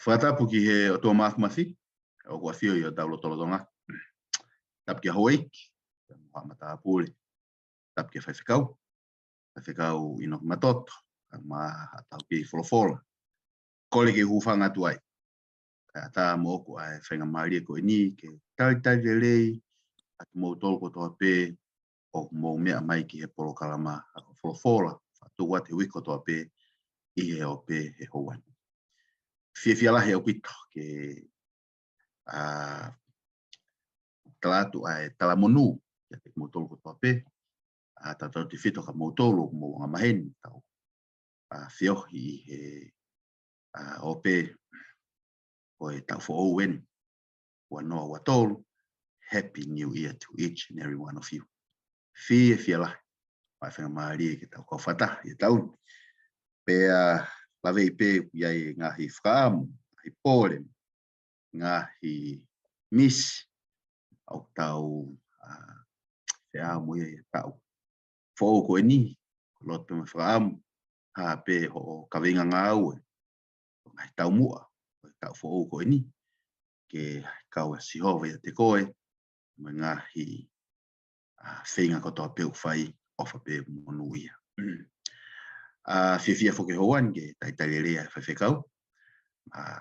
Whakatapu ki he Otua mathmasi, o kua whio I o taulo tolodonga. Tapu ki a Eiki, mata pūle. Tapu ki a Faifekau, Inoke Matoto, ma tau ki wholofola. Kole ki hufanga tu ai. Ka tā mo oku ai whenga maria ko ni, ke tari lei, atu mou tolu ko toa pē, o mou mea mai ki he polo kalama, ako wholofola, whatu wate wiko toa pē, I he o pē he houan. Fia lahi au pito ke talatu ai talamonu ya te motolo ko tope tatau te fito ka motolo mo nga maheni tau fiohi he ope o e tau fo owen wa no wa tolu. Happy New Year to each and every one of you. Fia lahi mai whenga maari ke tau kau whata I tau pe lawei pe iai ngahi whaamu ngahi pōre ngahi miss au tau te amu e tau fōu koe ni lot pe me whaamu ha pe ho kawinga ngā ue ngai tau mua tau fōu koe ni ke kau e sihova ia te koe me ngahi whinga kotoa peu whai ofa pe monu ia fia foke hoan ke taitari rea e Faifekau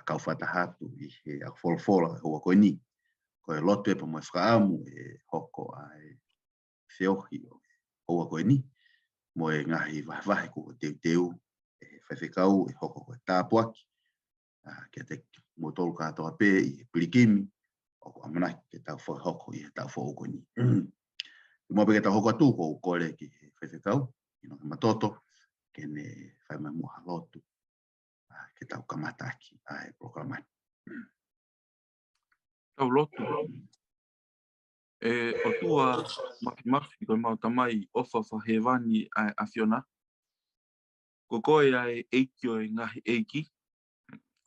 kau whata hatu I he au wholofola hoa koe ni koe lotu e pa moe whaamu e hoko ai whiohi o hoa koe ni moe ngahi wahi ko teu e Faifekau e hoko koe tāpuaki ke te motolu katoa pē I pilikimi o ko amanaki ke tau hoko I he tau whao koe ni Mo pe ke tau hoko atu ko kore ki Faifekau Inoke Matoto ke ne whai mai mua lotu ke tau kamataki ai proklamani. Tau lotu. Otua maki koe mau Tamaí ofa whahewani ai awhiona. Ko koe ai Eiki o ngahi Eiki.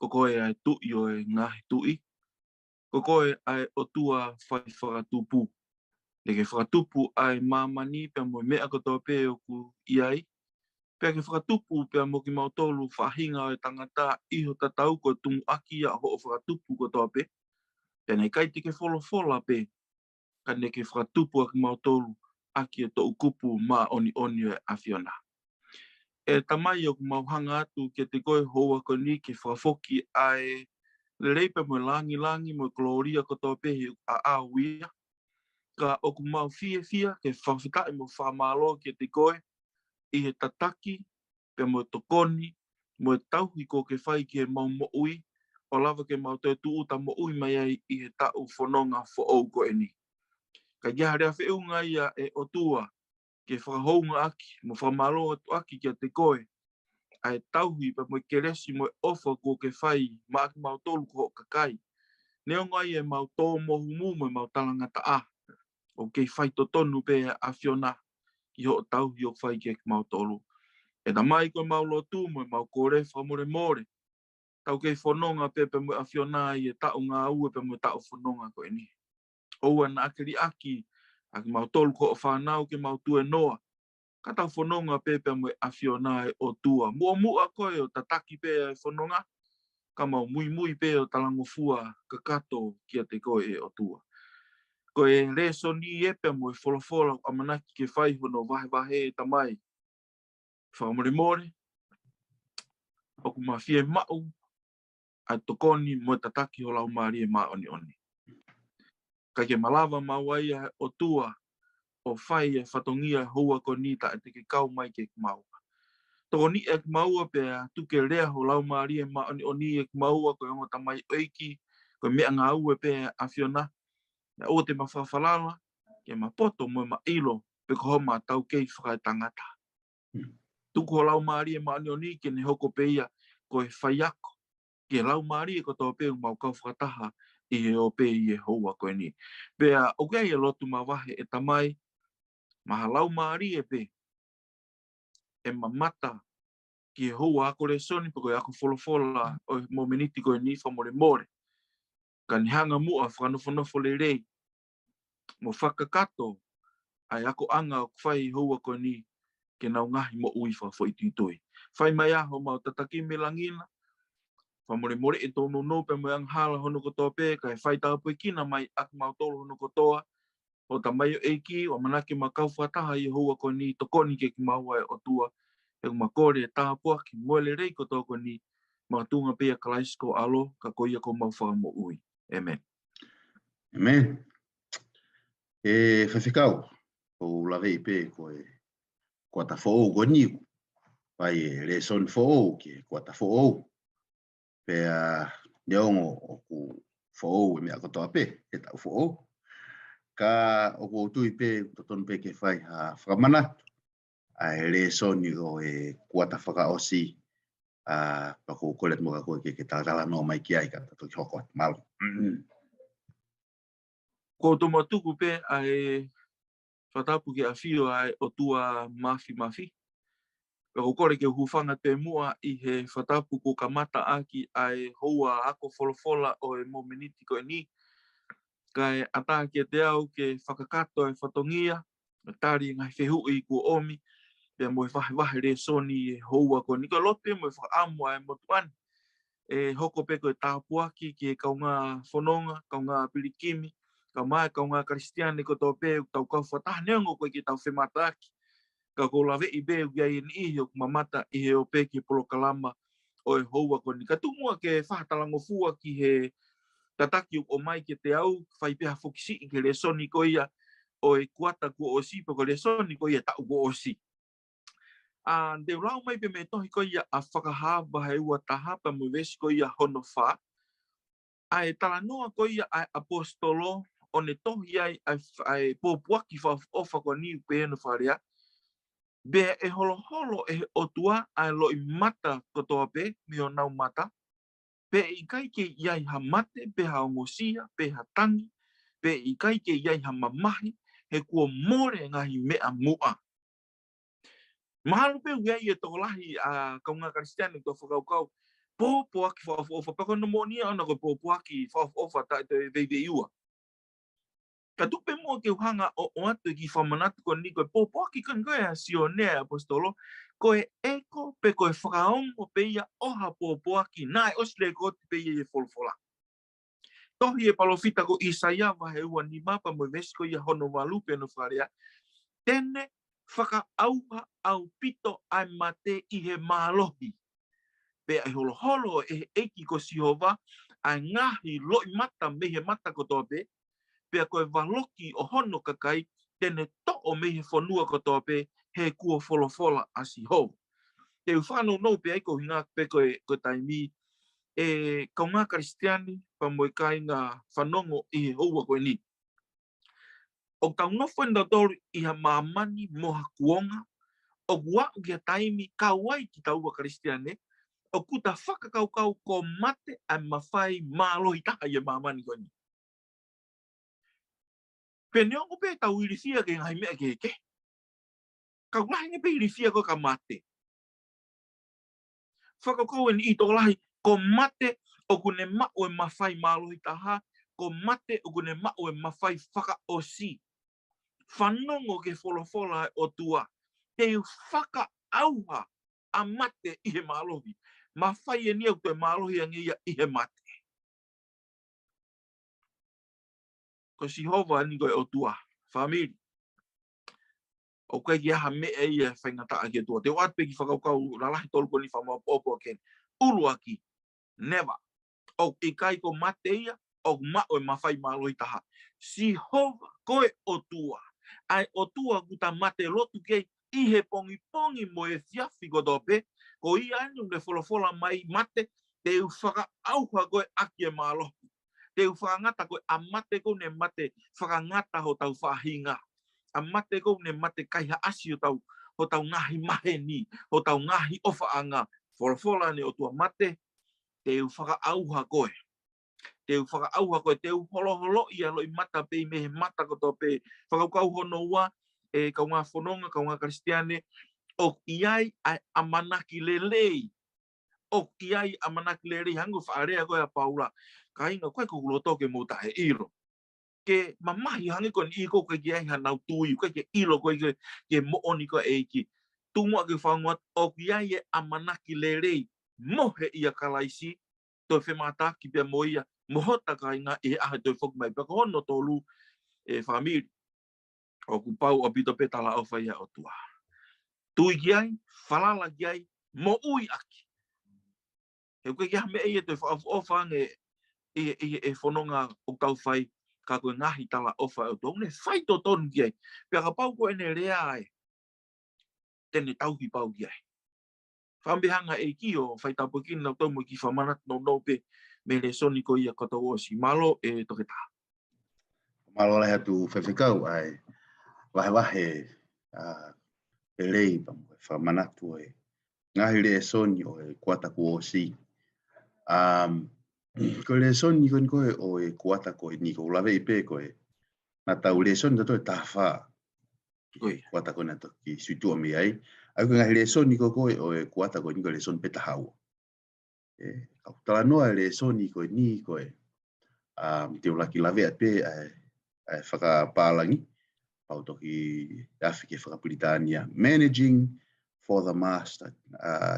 Ko koe ai Tui o ngahi Tui. Ko koe ai Otua whai whakatupu. Ke whakatupu ai mamani pe mo mea kotoa pe o ku iai. Pea ke whakatupu pea mo ki mautolu whahinga o tangata iho tatau ko tungu aki a ho o whakatupu kotoa pe. Pea nei kai te ke wholofola pe. Ka ne ke whakatupu a ki mautolu aki e to ukupu ma oni e awhiona. E Tamaí o ku mauhanga atu ke te koe hoa ko ni ke whafoki ai le reipe mo langi mo gloria kotoa pe a awia. Ka o ku mau fia ke whawhitai mo whamalo ke te koe I he tataki, pe mo tokoni, mo tauhi ko ke whai ki he Moimoi, o lava ke mau te tuu ta Moimoi mai ai I he tau whanonga whaou ko e ni. Ka ia rea whiunga ia e Otua, ke whakahounga aki, mo whamalo atu aki ki te koe, ai tauhi pe mo keresi mo ofa ko ke whai, ma aki mau tolu ko kakai. Neonga I e mau tō mohumu mo mau talangata a, o ke whai totonu pe a whiona, I ho tauhi o whai ke mau tolu. E Tamaí koe mau lotu mo mau kore whamore. Tau kei whanonga pe mo a whiona I e tau ngā ue pe mo tau whanonga koe ni. Oua na akiri aki, aki mau tolu ko o fānau ke mau tue noa. Ka tau whanonga pe mo a whiona e Otua. Mua koe o tataki pe e whanonga. Ka mau mui pe o talangofua ka kato kia te koe e Otua. Ko e Lesoni e pe mo e wholofola o amanaki ke whai hono wahe e Tamaí. Whamore, o ku mawhia mau, a tokoni mo tataki o lau maari e maa oni. Ka ke malawa mawai a Otua, o whai e whatongia hoa ko ni ta e te ke kau mai ke maua. Toko ni e maua pe a tuke rea ho lau maari e maa oni e maua ko yongo Tamaí Eiki, ko mea ngā ue pe a whiona. O te mawhawhalala, ke mapoto mo ma ilo, pe ko homa tau kei whakai tangata. Tuku ho lau maari e maa oni ke ne hoko pe ia ko e whai ako. Ke lau maari e ko tō peu mau kau whakataha I he o pe I e hoa koe ni. Pea o kei e lotu mawahe e Tamaí, maha lau maari e pe, e mamata ki he hoa ako Lesoni, pe koe ako wholofola o mo meniti koe ni whamore. Ka ni hanga mua whanofo le rei. Mo whakakato, ai ako anga o kwhai hoa koe ni, ke nau ngahi mo ui whawhoi tuitoi. Whai mai aho mau tataki me langina, Whamore e tōno no pe mo ang hala hono kotoa pe, kai whaitau pui kina mai ak mautolo hono kotoa, o Tamaí o Eiki, o manake makau whataha i hua ko ni tokoni ke ki maua e Otua, e makore e tāpua ki moele rei kotoa ko ni matunga pia kalaisko alo, ka koia ko mau whamo ui. Amen. Amen. E Faifekau, o lawe pe ko e Kuata fōu ko niu. Pai e Lesoni fōu ke Kuata fōu. Pe neongo o ku fōu e mea kotoa pe, e tau fōu. Ka o ko tui pe, totonu pe ke whai whakamana. E Lesoni o e Kuata whakaosi. Pa ko kolet mo ka koe ke tātala no mai ki ai ka tato ki hoko at malo. Ko tō matuku pe ai whatapu ki a whio ai Otua mafi. Ko kore ke hufanga te mua i he whatapu ko kamata aki ai houa ako wholofola o e mominiti ko e ni. Kai ata ki te au ke whakakato e whatongia, tari ngai whehui ko omi, pia mo e wahe Lesoni e houa ko ni. Ko lote mo e whakaamua e motuani. E hoko pe ko e tāpuaki ki e kaunga whanonga, kaunga pilikimi, kaunga kristiane ko tō pe tau kau whataha neongo koe ki tau whemata aki. Ka ko lawe i be u gai ni ihi o kumamata i he o pe ki polo kalama o e houa ko ni. Ka tumua ke whahatalango fua ki he tataki o mai ke te au, whaipeha whokisi i ke Lesoni ko ia o e Kuata ko osi, pa ko Lesoni ko ia tau ko osi. Deu lau mai pe me tohi ko ia a whakahaba he ua tahapa mo vesi ko ia hono wha. Ai tala noa ko ia ai apostolo o ne tohi ai pōpuaki whaofa ko ni upe eno wharea. Be e holo e Otuá ai lo i mata kotoa pe, mi o nau mata. Pe i kai ke iai ha mate, pe ha ongosia, pe ha tangi, pe i kai ke iai ha mamahi, he kua more ngahi mea mua. Mahalu pe uiai e toko lahi a kaunga kristiane to whakaukau, pōpuaki whaofa, pako no monia ona ko pōpuaki whaofa ta te veiveiua. Ka tupe mua ke uhanga o atu ki whamanatu ko ni koe pōpuaki kan koe a Sione apostolo, koe eko pe koe whakaongo pe ia oha pōpuaki, nai osle ko te pe ia e wholfola. Tohi e palofita ko Isaia wahe ua ni mapa mo vesi ko ia hono walupe no wharea, tene whakaauha au pito ai mate i he mālohi. Pe ai holo e eiki ko Sihova, ai ngahi loi mata me he mata ko tope, pe koe waloki o hono kakai, tene to'o me he whanua ko tope, he kua wholofola a Sihova. Te whanau no pe aiko hinga pe koe taimi, e kaunga kristiani, pa moe kai ngā whanongo i he houa koe ni. O tau nofo enda toru i ha mamani moha kuonga, o guau ki a taimi kauai ki taua kristiane, o kuta whakakaukau ko mate ai mawhai mālohi taha i a mamani koe ni. Pe neongo pe tau irifia ke ngai mea ke. Kau lahi nge pe irifia ko ka mate. Whakakau en i tō lahi, ko mate o kune mao e mawhai mālohi taha, ko mate o kune mao e mawhai whakaosi. Whanongo ke wholofola e Otuá, te whakaauha a mate i he mālohi. Mawhai e niau te mālohi angia i he mate. Ko Sihova ni koe Otuá, whamiri. O koe ki aha mea i e whaingata a ki Otuá. Te oat pe ki whakaukau ralahi tolu ko ni whamau popo ken. Ulu aki, never. O i kai ko mate ia, o mao e mawhai mālohi taha. Sihova koe Otuá. Ai Otuá kuta mate lotu kei i he pongi mo e fiafi ko tope. Ko i anu le wholofola mai mate, te u whakaauha koe aki e mālohi. Te u whakangata koe a mate ko ne mate whakangata ho tau whahinga. A mate ko ne mate kaiha asi ho tau ngahi mahe ni, ho tau ngahi ofa anga. Wholofola ne Otuá mate, te u whakaauha koe. Te u whakaauha koe, te u holo i alo i mata pe i mehe mata ko tō pe. Whakaukau hono ua, e kaunga whanonga, kaunga kristiane, o iai ai amanaki lelei. O iai amanaki lelei, hango whaarea koe a Paula. Ka inga koe kukuloto ke mōta he iro. Ke mamahi hangi koe ni iko koe ki ai hanau tui, koe ke ilo koe ke mooni koe eiki. Tumua ke whanguat, o iai e amanaki lelei, mohe ia kalaisi, to fe mata ki pe moia mohota ka inga e a to fok mai pe hono tolu e family o ku pau o pito petala o faia Otuá tu iai falala iai mo ui aki e ko ia me e to o fange e fononga o tau fai ka ko ngahi tala o fa o tone fai to ton iai pe ka pau ko ene rea ai tene tauhi pau iai Whambehanga Eiki o whai tapukin na taumu ki whamanat no pe me Lesoni ko ia kata o si malo e toke tā. Malo lai atu Faifekau ai wahe e lei whamanatu e ngahi Lesoni o e Kuata ko o si. Ko Lesoni ko o e Kuata ko e ni ko lawe i pe ko e na tau Lesoni tato e tāwha. Kuata ko na to ki suitua mi ai. Ai ko ngahi Lesoni ko o e Kuata ko ni ko Lesoni peta hau. Au tala noa Lesoni ko ni ko e te ulaki lawe a pe ai whakapalangi. Pau toki Afrika Whakapulitania, managing for the master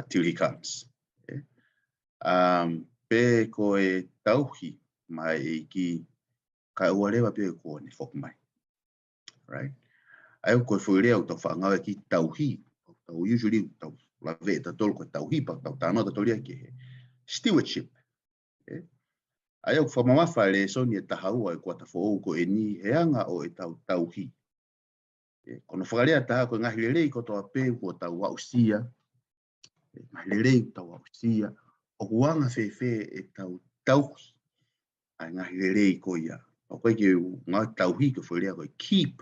till he comes. Pe ko e Tauhi mai Eiki kai ua lewa pe ko ne whok mai. Right? Ai ko fuirea o tau whaangau ki Tauhi. Tau usually tau lawe ta tolu ko Tauhi pa tau tāno ta tolia ki he stewardship. Ai au whamamafa Lesoni e tahaua e kua ta whou ko e ni heanga o e tau Tauhi. Kono whakarea taha ko ngahi lelei ko toa pē ko tau wausia. Ngahi lelei ko tau wausia. O kuanga whewhe e tau Tauhi. Ai ngahi lelei ko ia. O koe ki ngā Tauhi ko whakarea ko keep.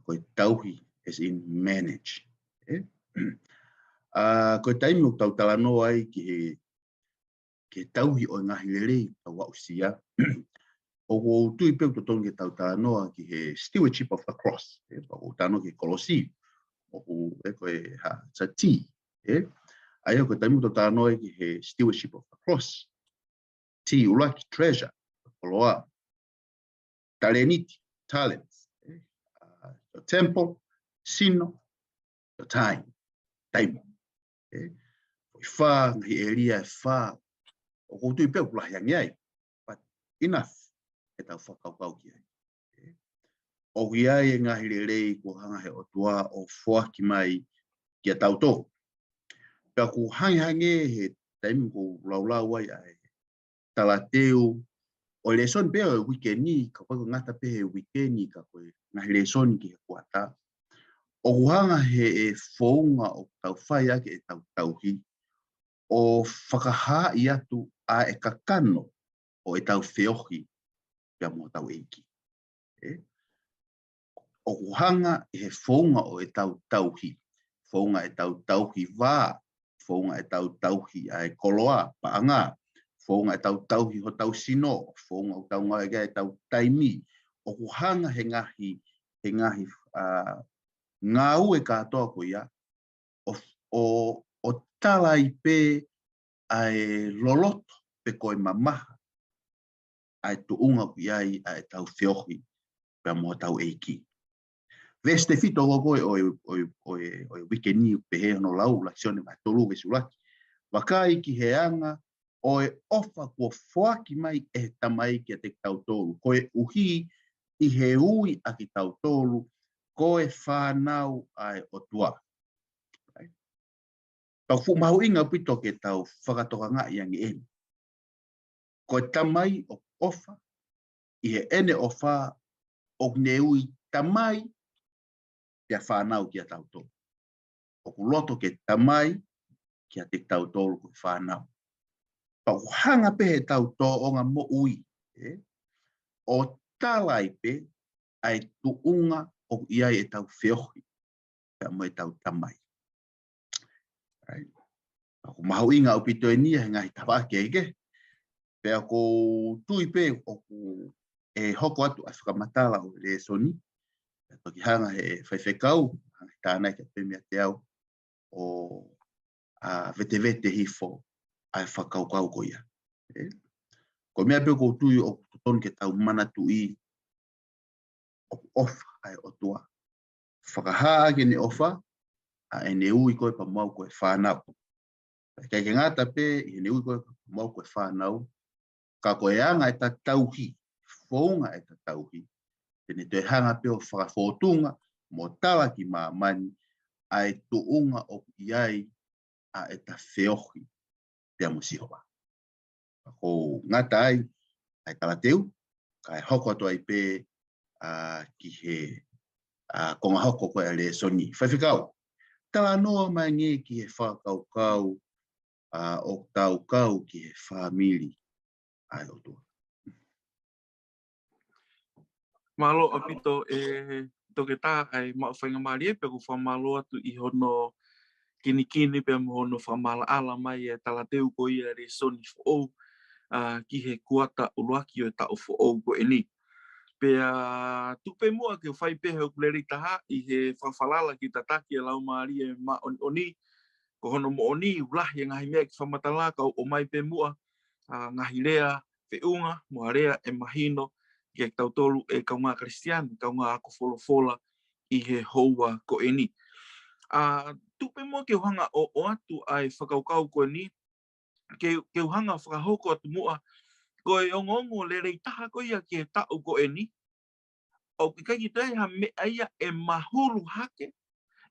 Ko Tauhi as in manage. Ko taimi o tau talanoa ai ki he Tauhi o ngahi lelei tau wausia. O tui peu to tonge tau talanoa ki he stewardship of the cross. O tano ki kolosi. O koe ha tati. Ai ko taimi to talanoa ki he stewardship of the cross. Ti ulaki treasure. Koloa. Taleniti. Talents. The temple. Sino. The time. Taimo. Wha ngahi elia e wha. O tui peu kula hiangi ai. But enough. E tau whakaukau ki ai. O hiai e ngahi lelei ko hanga he Otuá o whuaki mai ki a tauto. Pea ko hangi he taimi ko laulau ai ai. Talateu. O Lesoni pea o wikeni, ka koe ngata pe he wikeni ka koe ngahi Lesoni ki he Kuata. O hanga he e whounga o tau whai ake e tau Tauhi. O whakaha i atu a e kakano o e tau whiohi pea mo tau Eiki. O hanga he whounga o e tau Tauhi. Whounga e tau Tauhi wā. Whounga e tau Tauhi a e koloa, paanga. Whounga e tau Tauhi ho tau sino. Whounga o tau ngā e tau taimi. O hanga he ngahi ngā ue katoa ko ia. O tala i pe ai loloto pe koe mamaha. Ai tuunga ku iai ai tau whiohi pea mo tau Eiki. Veste fito o koe o wikeni pehe no lau la Sione Matoto vesulaki. Vakai ki he anga o e ofa kua whuaki mai e Tamaí ki a te kitautolu. Koe uhi i he ui a kitautolu. Koe fānau ai Otuá. Tau fu mahu inga pito ke tau whakatoka ngā i ange eni. Koe Tamaí o ofa i he ene ofa o ne ui Tamaí ki a fānau ki a tautolu. O kuloto ke Tamaí ki a te kitautolu koe fānau. Pau hanga pe he tautolu o ngā mo ui. O talai pe ai tuunga o iai e tau whiohi. Pea mo e tau Tamaí. Ako mahu inga o pito e nia he ngahi tawa ke. Pea ko tui pe o e hoko atu a whakamatala o Lesoni. Pea toki hanga he Faifekau. Hanga tānai ka pēmea te au o vete hifo ai whakaukau ko ia. Ko mea pe ko tui o tonu ke tau manatu i o ofa ai Otuá. Whakahaa ke ne ofa a e ne ui koe pa mau koe fānau. Kei ke ngata pe i ne ui koe pa mau koe fānau ka koeanga e ta tauhi, fonga e ta tauhi, tene te hanga peo whakafotunga, mo tawa ki mamani, ai tuunga o iai a e ta whiohi pia musihoa. Ko ngata ai talateu, kai hoko ato ai pe ki he konga hoko koe a Lesoni. Faifekau, tala noa mai nge ki he whakaukau o taukau ki he whamili ai Otua. Malo apito toke tā ai mawhainga maari pe ko whamalo atu I hono kini pe mo hono whamala ala mai e talateu ko ia Lesoni fo ki he kuata uluaki o tau fo ko eni. Pe tupe mua ke whai pe he ukuleri taha I he whawhalala ki tataki e lau maari e ma oni ko hono mo oni ulahi ngahi mea ki whamatalaka o mai pe mua ngahi lea whiunga moarea e mahino ke kitautolu e kaunga Kristian, kaunga ako wholofola I he houa ko eni. Tupe mua ke uhanga o atu ai whakaukau ko eni, ke uhanga whakahoko atu mua, ko e ongongo le rei taha ko ia ke tau ko eni, o ki kai te ha me aia e mahulu hake,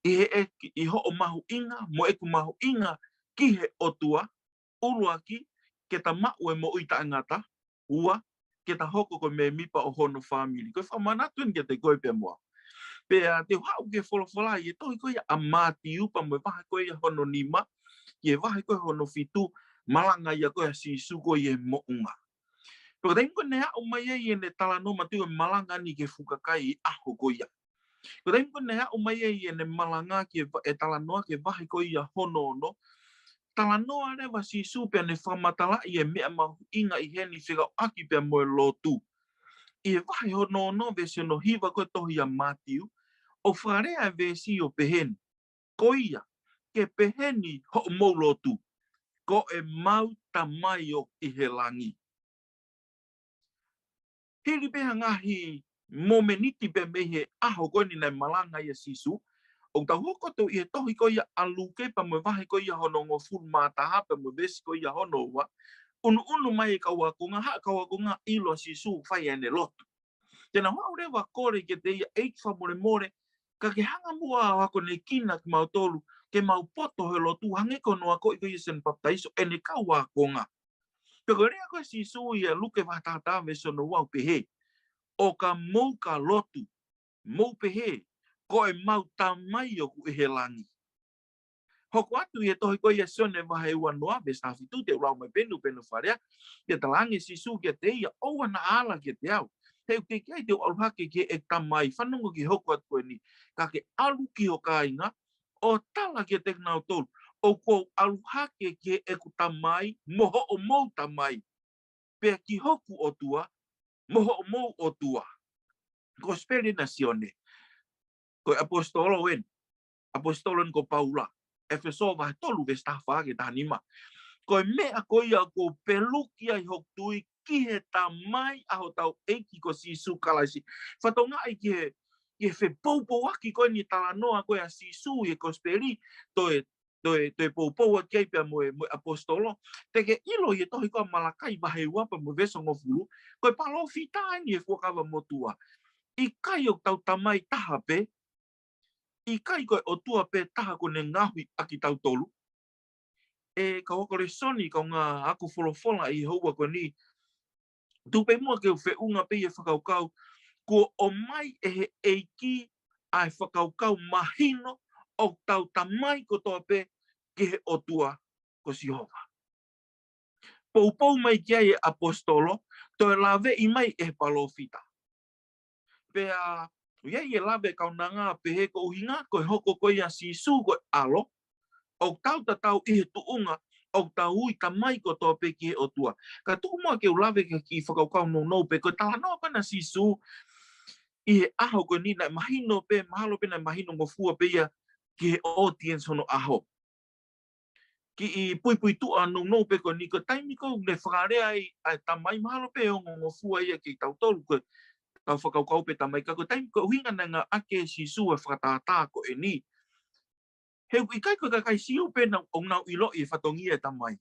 I ho o mahu inga, mo eku mahu inga ki he Otuá, uruaki, ke ta mau e mo uita angata, ua, ke ta hoko ko me mipa o hono family. Ko whamanatun ke te koe pe mua. Pe te hau ke wholofola I e tohi koe a mati upa mo e wahe koe hono nima, I e wahe koe hono fitu, malanga ia koe a sisu koe e mounga. Pero te inko ne hau mai e ne tala no matu e malanga ni ke fukakai I aho koe ia. Pero te inko ne hau mai e ne malanga ke e tala noa ke wahe koe ia hono no, tala noa rewa si supe ne whamatala I e mea mahu inga I heni whiga aki pia moe lotu. I e wahi hono no vesi no hiwa koe tohi a Matiu, o wharea vesi o peheni. Ko ia, ke peheni ho mou lotu, ko e mau Tamaí o I he langi. Hiri peha ngahi momeniti pe mehe aho koe ni nai malanga I a sisu, o tau hokoto I e tohi ko ia aluke pa mo wahi ko ia hono ngofuru mātaha pa mo vesi ko ia hono wa, unu mai e kawakunga, haa kawakunga ilo sisu whai ane lotu. Tena hoa urewa kore ke te ia eitwa more, ka ke hanga mua wako ne kina ki mautolu, ke mau poto he lotu, hangeko noa ko I ko ia sen paptaiso, ene kawakunga. Peko rea koe sisu ia luke watata vesono wau pehe, o ka mou ka lotu, mou pehe, ko e mau Tamaí o ku he langi. Hoko atu I e tohi ko ia Sione wahe ua noa bestowed tu te urau mai penu wharea, ke talangi sisu ke te ia oua na ala ke te au. Teu ke kia te aluhake ke e Tamaí, whanungo ki hoko atu koe ni, ka ke alu ki o ka inga, o tala ke te kitautolu, o ko aluhake ke e ku Tamaí, moho o mou Tamaí, pe ki hoku Otuá, moho o mou Otuá. Ko speli na Sione, ko apostolo en, apostolon ko Paula, Efeso vai tolu vestafa ke tanima. Ko mea ko ia ko peluki ai hok tui ki he Tamaí aho tau Eiki ko sisu kalasi. Fatonga ai ke fe poupo aki ko ni tala noa ko a sisu e ko speli toe poupo aki ai pe mo apostolo. Te ke ilo ye tohi ko malakai bahe wapa mo veso ngofulu. Ko palo fita ni e fuakawa motua. I kai o tau Tamaí taha pe, I kai koe Otuá pe taha ko ne ngahui a kitautolu. E ka wako Lesoni ka ngā aku wholofola I houa ko ni. Tupe mua ke whiunga pe e whakaukau, ko o mai e he Eiki ai whakaukau mahino o tau Tamaí ko toa pe ke he Otuá ko Sihova. Pou mai kia e apostolo, to e lawe I mai e palofita. Pea ia I lawe kaunanga pe he ko uhinga ko hoko ko ia sisu ko alo, o tau tatau I he tuunga, o tau ui Tamaí ko toa pe ki he Otuá. Ka tuku mua ke ulawe ke ki whakaukau no pe, ko tala noa pana sisu, I he aho ko ni nai mahino pe, mahalo pe nai mahino ngofua pe ia ki he audience hono aho. Ki I pui tua no pe ko ni ko taimi ko ne whakarea ai Tamaí mahalo pe o ngofua ia ki kitautolu ko tau whakaukau pe Tamaí ka ko taimi ko hinga na ngā ake sisu e whakatata ko e ni. Heu I kai ko kai siu pe na o nau ilo I whatongi e Tamaí.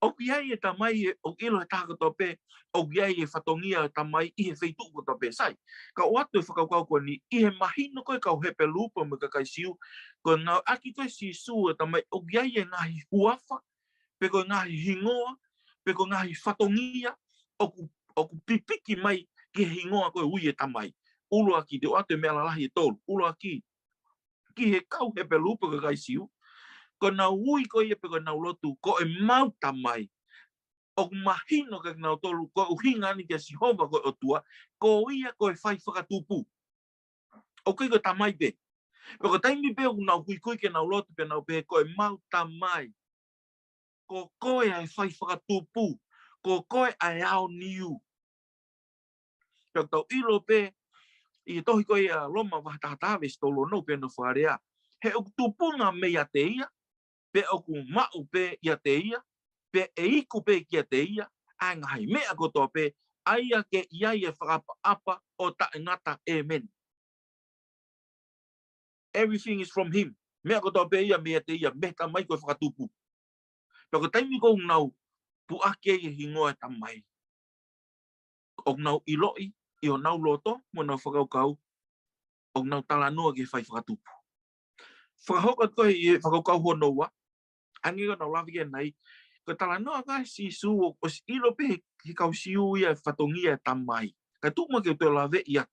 O iai e Tamaí o ilo e tāka tope, o iai e whatongia e Tamaí i he wheitu ko tope sai. Ka o atu e whakaukau koe ni, i he mahino koe kau hepe lupa me kakai siu, koe ngau aki koe si su e Tamaí, o iai e ngahi huafa, pe koe ngahi hingoa, pe koe ngahi whatongia, o ku pipiki mai ki he hingoa koe ui e Tamaí. Ulo aki te o atu e mea lahi e tolu, ulo aki ki he kau hepe lupa kakai siu, ko na ui ko ia pe ko na lotu ko e mau Tamaí o mahino ka na tolu ko uhinga ni ke si hova ko Otua ko ia ko e Faifekau o ko Tamaí pe ko taimi pe na ui ko ke na lotu pe na pe ko e mau Tamaí ko e Faifekau ko e ao niu pe to ilo pe i tohi ko ia loma wa tata bestowed no pe no farea he o tupunga me iate ia pe o ku mau pe iate ia pe eiku pe iate ia anga hai mea ko to pe aia ke ia e whakapa o ta ngata amen. Everything is from him. Mea ko to pe ia me iate ia me Tamaí ko whakatupu. Pe ko taimi ko nau pu ake e hingoa Tamaí. O nau iloi i o nau loto mo nau whakaukau o nau talanoa ke Faifekau. Whakahoka koe i whakaukau hono wa ange ko nau lawi ke nei ko talanoa ka si su o ilo pe ki kau siu ia whatongia Tamaí. Ka tūma ke o te lawe ia.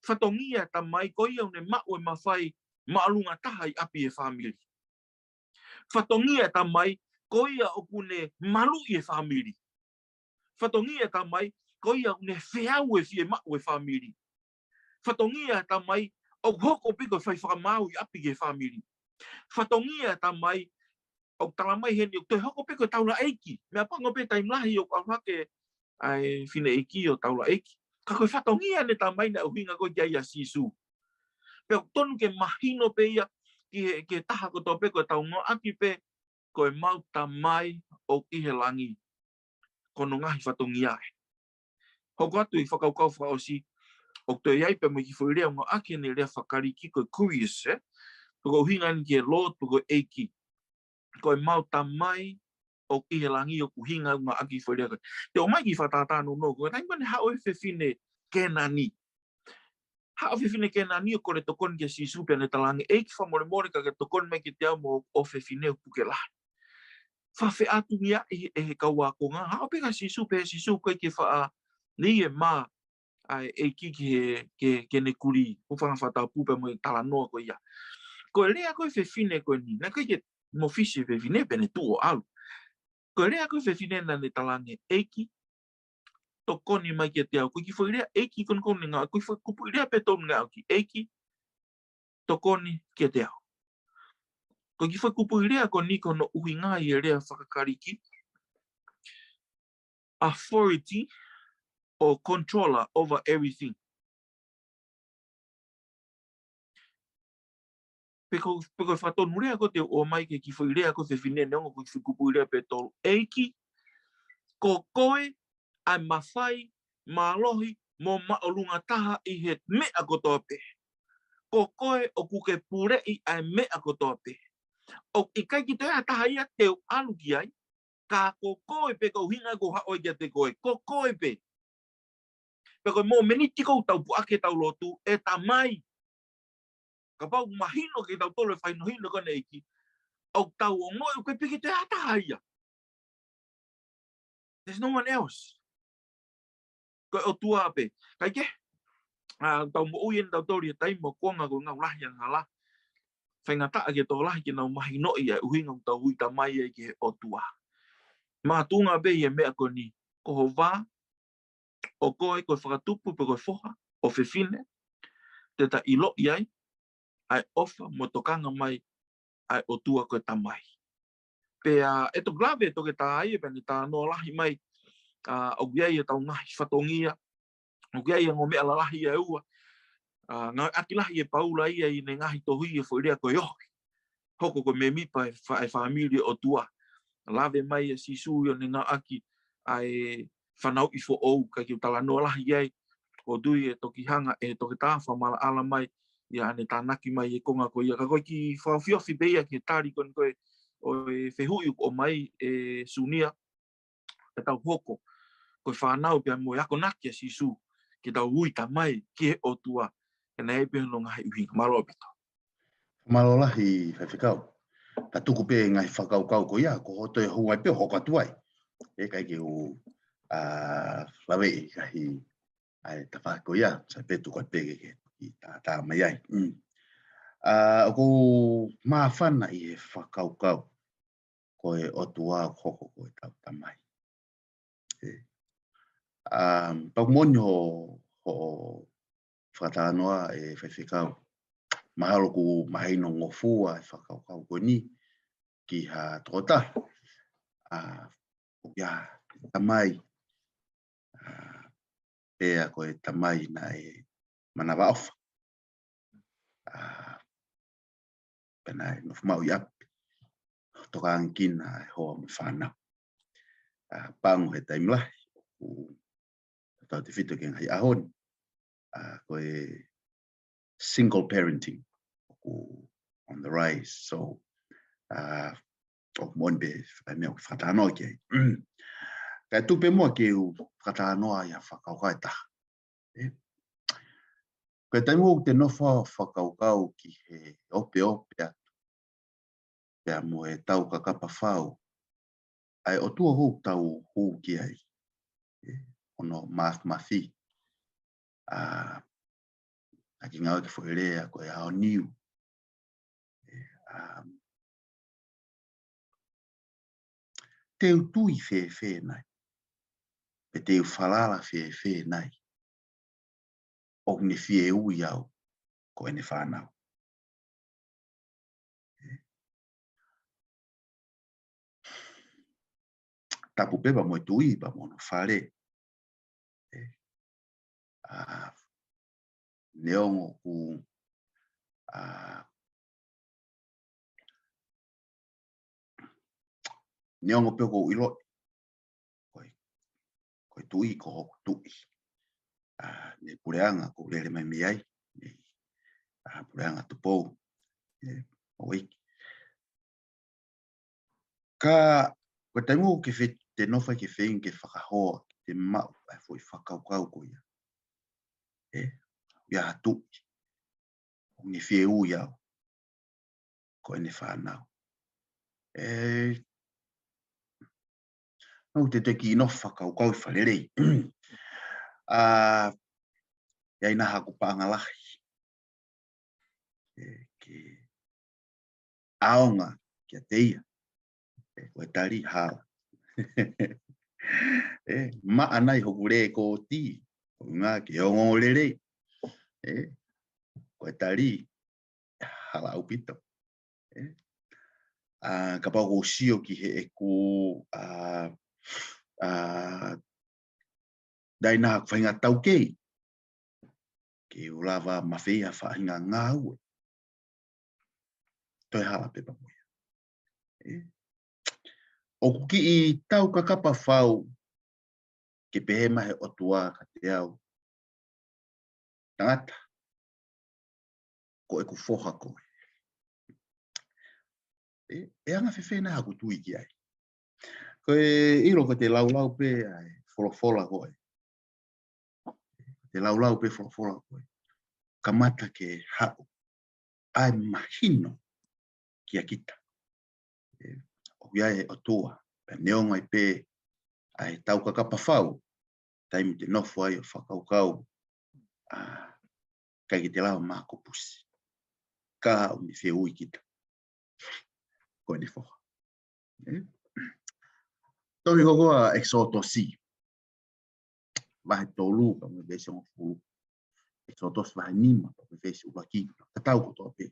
Whatongia Tamaí ko ia une mau e mawhai maalunga taha i api e whamiri. Whatongia Tamaí ko ia o kune malu i e whamiri. Whatongia Tamaí ko ia une whiau e fie mau e whamiri. Whatongia Tamaí o hoko piko whai whakamau i api e whamiri. Whatongia Tamaí o talamai heni o te hoko piko taula Eiki. Mea pango pe taimlahi o kawhake ai fine Eiki o taula Eiki. Ka koe whatongia ne Tamaí na uhinga koe kia ia sisu. Pe o tonu ke mahino pe ia ki taha ko tō pe koe tau ngā aki pe koe mau Tamaí o ihe langi. Kono ngahi whatongia e. Hoko atu i whakaukau whaosi o te iai pe mo ki whuirea ngā aki ne rea whakariki koe curious e. Ko uhinga ni ke Lord ko Eiki. Koe mau Tamaí o ihe langi o kuhinga ngā aki whuirea koe. Te o mai ki whatātāno no koe. Taimane hao e whiwhine kena ni. Hao whiwhine kena ni o kore tokon ke si supe ne talangi. Eiki whamore more ka ke tokon mai ki te au mo o whiwhine o puke lahi. Whawhi atu mia e he kaua ko ngā. Hao peka si supe koe ke wha ni e mā Eiki ke ne kuri. O whanga whatau pupe mo i tala noa koe ia. Koe rea koe whiwhine koe ni. Nā koe ke mo fisi whiwhine pene tu o alu. Koe rea koe whiwhine na ne talangi Eiki. Tokoni mai ki te au. Koe ki whairea Eiki konkoni ngā. Koe kupu rea pe tonu ngā au ki Eiki. Tokoni ki te au. Koe ki whakupu rea ko ni kono uhi ngā i rea whakakariki. Authority or controller over everything. Peko whatonu rea ko te o mai ke ki whairea ko whiwhine neongo ko ki whakupu rea pe tolu. Eiki. Ko koe ai mawhai, mālohi, mō maolunga taha i he mea ko tōpe. Ko koe o kuke purei ai mea ko tōpe. O i kai ki te taha ia teo alu ki ai, ka ko koe pe ko hinga ko haoi kia te koe. Ko koe pe. Pe koe mō meniti kou tau puake tau lotu e Tamaí. Ka pau mahino ke tau tolo e whainohino kone Eiki. Au tau o ngoi o koe pe ki te taha ia. There's no one else. Ko Otuá pe. Kai ke? Tau mo uien tau tori e tai mo kuanga ko ngau lahi ang ala. Whaingata ke tō lahi ke nau mahi noi e uhinga tau hui Tamaí e ke Otuá. Mātunga pe i e mea ko ni. Ko ho wā. O koe koe whakatupu pe koe whoha. O whiwhine. Te ta ilo i ai. Ai ofa mo tokanga mai. Ai Otuá koe Tamaí. Pe e to glave e toke tā ai e pene tā no lahi mai. O giai e tau ngahi whatongia. O giai e ngō mea la lahi e ua. Ngā aki lahi e Paula ia i ne ngahi tohui e whoirea koe yohi. Hoko koe me mipa e whamiri Otuá. Lave mai e sisu i ne ngā aki ai fānau i fo ou. Ka ki utala no lahi ai. O dui e toki hanga e toki tāwha mala ala mai. Ia ane tānaki mai e konga koe ia. Ka koe ki whawhiofi beia ki tāri koe o e whehui o mai e Sunia. e tau hoko, koe whānau pia mo ako naki a sisu, ke tau ui Tamaí, ke Otuá, e nei pia no ngahi uhinga, malo apito. Malo lahi Faifekau. Ta tuku pe ngai whakaukau ko ia, ko hoto e hungai pe hoka tuai. E kai ke o lawe i kahi ai ta whako ia, sa pe tuku pe ke i ta mai ai. Ko mawhana i e whakaukau ko e Otuá hoko ko e tau Tamaí. Pau moni ho whakatanoa e Faifekau. Mahalo ku mahino ngofua e whakaukau ko ni ki ha trota. Ya Tamaí. Pea ko e Tamaí na e manawa ofa. Pena e nofumau i api. Toka angkina e hoa me fānau. Pangu he taimlahi. Tau te whito ke ngai ahon. Ko e single parenting. On the rise. So, mon be mea whakatanoa ki ai. Kai tupe mua ke u whakatanoa ia whakaukai taha. Koe taimu te nofa whakaukau ki he ope atu. Pea mo e tau kakapa whau. Ai Otua hou tau hou ki ai. Ono mathi. Aki ngau ke whakerea koe hao niu. Te utui whewhe nai. Pe te whalala whewhe nai. O ne whie ui au ko ene fānau. Tapu pepa mo e tui pa mo no whare. Neongo ku neongo peko ilo. Koe tui ko hoku tui. Ne pureanga ko lere mai miai. Pureanga tupou. O Eiki. Ka koe taimu ke te nofa ke whengi ke whakahoa. Te mau ai fwoi whakaukau ko ia. Ia tui. O ni whie ui au. Ko ene whānau. Nau te ki no whakaukau I whalerei. Iai naha ko pāngalahi. Ke aonga kia teia. Koe tari hala. Maa nai hoku re ko ti. Ngā ke ongo lerei. Koe tari hala au pito. Ka pau ko sio ki he e ko dai naha ko whainga tau kei. Ke ulawa mawhia whainga ngā ue. Toi hala pepa moia. O kuki I tau kakapa whau ke pehema he Otuá ka te au. Tangata. Ko e ku whoha koe. Anga whewhena haku tui ki ai. Koe iro ko te laulau pe ai wholofola koe. Te laulau pe wholofola koe. Kamata ke hau. Ai mahino ki a kita. O iai Otuá. Pe neonga I pe ai tau kakapa whau. Taimi te nofu ai o whakaukau. Kai ki te lawa mako pusi. Ka o ni whie ui kita. Koe ni whoha. Tohi kokoa exotosi. Vahe tolu ka me vese o fulu. Exotos vahe nima ka me vese ulaki. Katau ko toa pe.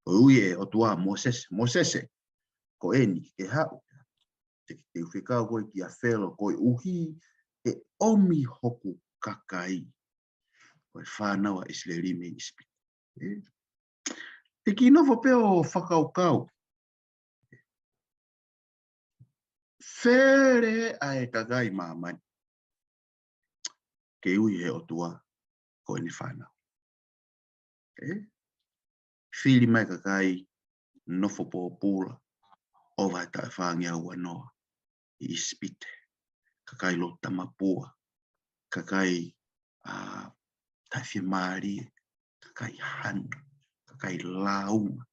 Koe ui e Otuá mosese. Ko eni ke hau. Te uwhekau koe ki a whelo koe uhi. E omi hoku kakai. Koe fānau a isleri me ispi. Te ki nofo pe o whakaukau. Where ai kakai mamai. Ke ui he Otuá ko ene fānau. Whiri mai kakai nofo po pula. O vai tae whangia ua noa. I spite. Kakai lo tamapua. Kakai taifi mari. Kakai han. Kakai launga.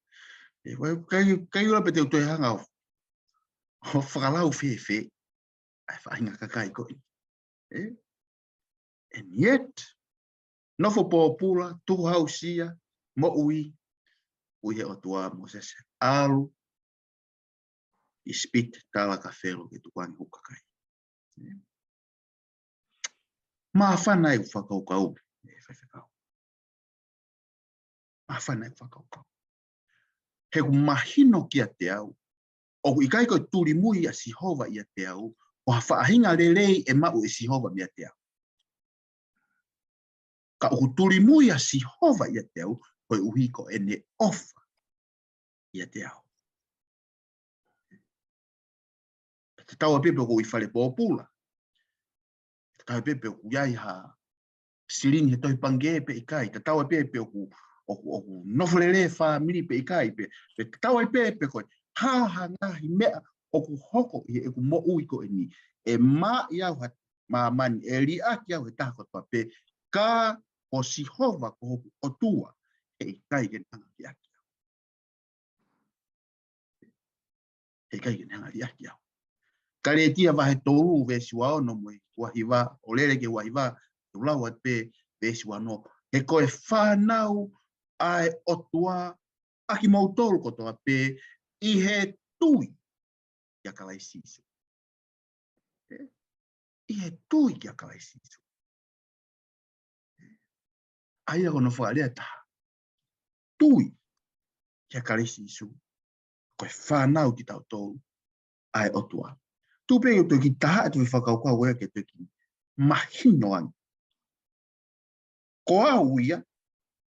Kai ula pete utoi hanga o whakalau fefe. Ai whainga kakai koi. And yet, nofo pōpula, tuhu hausia, mo ui he Otuá Moses alu, I spit tala ka whelo ke tukuangi hukakai. Maa whanai u whakaukau, Faifekau. Maa whanai u whakaukau. He ku mahino ki a te au, o I kai koe turi mui a Sihova I a te au, o ha whaahinga lelei e mau e Sihova mi a te au. Ka uku turi mui a Sihova I a te au, koe uhi ko ene ofa I a te au. Te tau a pepe ko I whale pōpula. Te tau a pepe ko iai ha siling he toi pange pe I kai. Te tau a pepe ko noflele wha miri pe I kai. Te tau a pepe ko ha ngahi mea o ku hoko I e ku mo ui ko e ni. E maa iau ha maa mani. E li aki iau he taha kotoa pe. Ka o Sihova ko hoku Otua. E I kai gen hanga li aki iau. E kai gen hanga li aki iau. Kare tia wahe tolu vesi wa ono mo wahiwa, o lere ke wahiwa, ulau at pe vesi wa no. He koe fānau ai Otuá, aki mautolu kotoa pe, I he tui kia kalai sisu. I he tui kia kalai sisu. Aia kono whaalea taha. Tui kia kalai sisu. Koe fānau kitautolu ai Otuá. Tupe o toki taha tu whakaukau wea ke toki mahino an. Ko auia,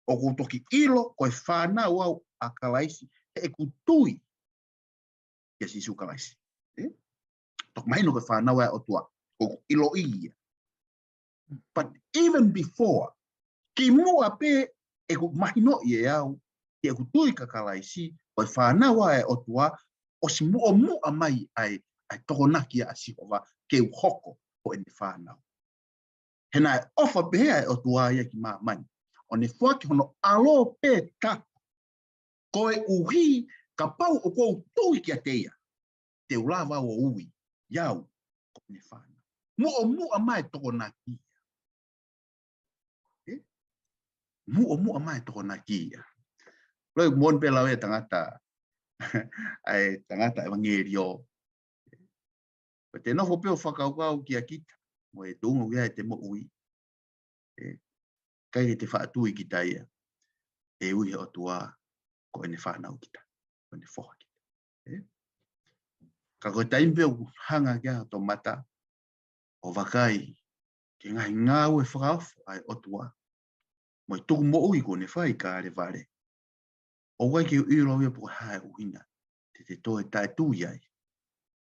o ko toki ilo, koe whanau au a kalaisi, e ku tui kia sisu kalaisi. Tok mahino koe whanau ai Otuá, ko ilo ia. But even before, ki mua pe e ku mahino I e au, ki e ku tui ka kalaisi, koe whanau ai Otuá, o si mua mai ai tokonaki a Sihova ke u hoko o ene whanau. Hena e ofa behea e Otuá ia ki maa mani. O ne whaki hono alo pe ta. Koe uhi ka pau o kou tui ki a teia. Te ulawa o ui. Iau ko ene whanau. Mua mai tokonaki. Mua mai tokonaki. Loi mon pe lawe tangata. Ai tangata evangelio. Te nofo peo whakaukau ki a kita. Mo e tungu ia e te mo ui. Kai te whaatui ki taia. E ui he Otuá ko ene whanau kita. Ko ene whoha kita. Ka koe taimpeo hanga kia to mata. O Vakai. Ke ngai ngāu e whakaofu ai Otuá. Mo e tuku mo ui ko ne whai ka are vare. O wai ke ui rau ia po hae uhina. Te toe tae tui ai.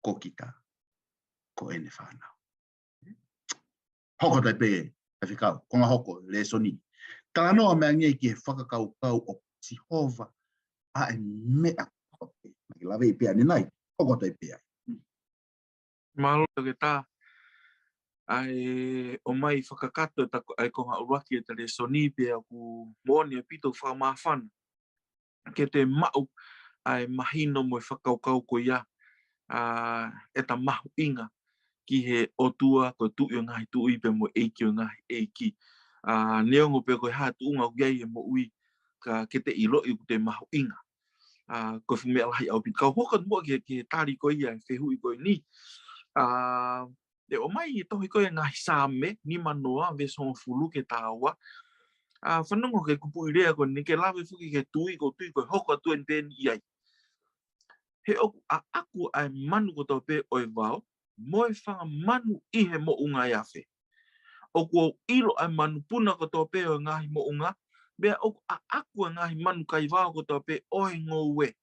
Ko kita. Ko ene whanau. Hoko tai pe. Faifekau. Konga hoko. Lesoni. Tala noa mea ngai ki he whakakaukau o Sihova. A e mea. Maki lawe I pia ni nai. Hoko tai pia. Malo ke tā. Ai o mai whakakato ai konga uraki e te Lesoni pe aku mōni a pito whamawhana. Ke te mau ai mahino mo whakaukau ko ia. E ta mahu inga ki he Otuá ko tui o ngahi tui pe mo Eiki o ngahi Eiki. Neongo pe koe hatu unga uiai e mo ui ka ke te ilo I te mahu inga. Ko fumea lahi au pita. Kau hoka mua ke tāri ko ia e whehui ko ni. E o mai tohi koe ngahi sāme ni manoa ve songa fulu ke tāua. Whanungo ke kupu irea ko ni ke lawe fuki ke tui ko hoka tuen pen iai. He oku a aku ai manu ko tau pe oi wao. Moe whanga manu I he mo unga iafe. Oku au ilo ai manu puna ko tau pe o ngahi mo unga. Bea oku a aku a ngahi manu kai wao ko tau pe oi ngō we.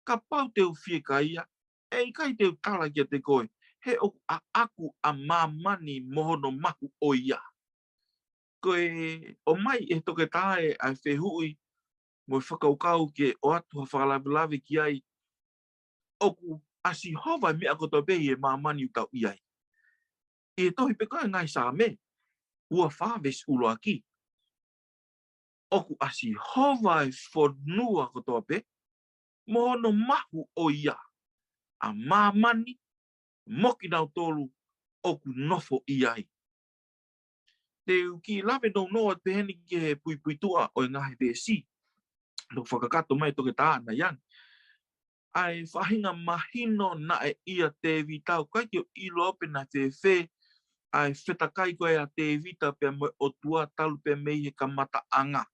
Ka pau te uwhie ka ia. E kai te utala kia te koe. He oku a aku a mamani mohono maku o ia. Koe o mai e toke tae ai whehui. Mo whakaukau ke o atu ha whakalawe ki ai. Oku asi hova me ako to be e mamani utau iai. E tohi pe koe ngai sa me, ua whāwes ulo aki. Oku asi hova e whanua ako to pe, mohono mahu o ia, a mamani, moki nau tolu, oku nofo iai. Te uki lawe no noa te heni ki he pui tua o ngahi besi, no whakakato mai toke tāna yang. Ai whahinga mahino na e ia te vitau, kai ki o ilo ope na te whē, ai whetakai koe a te vita pe mo Otuá talu pe mei he kamata anga.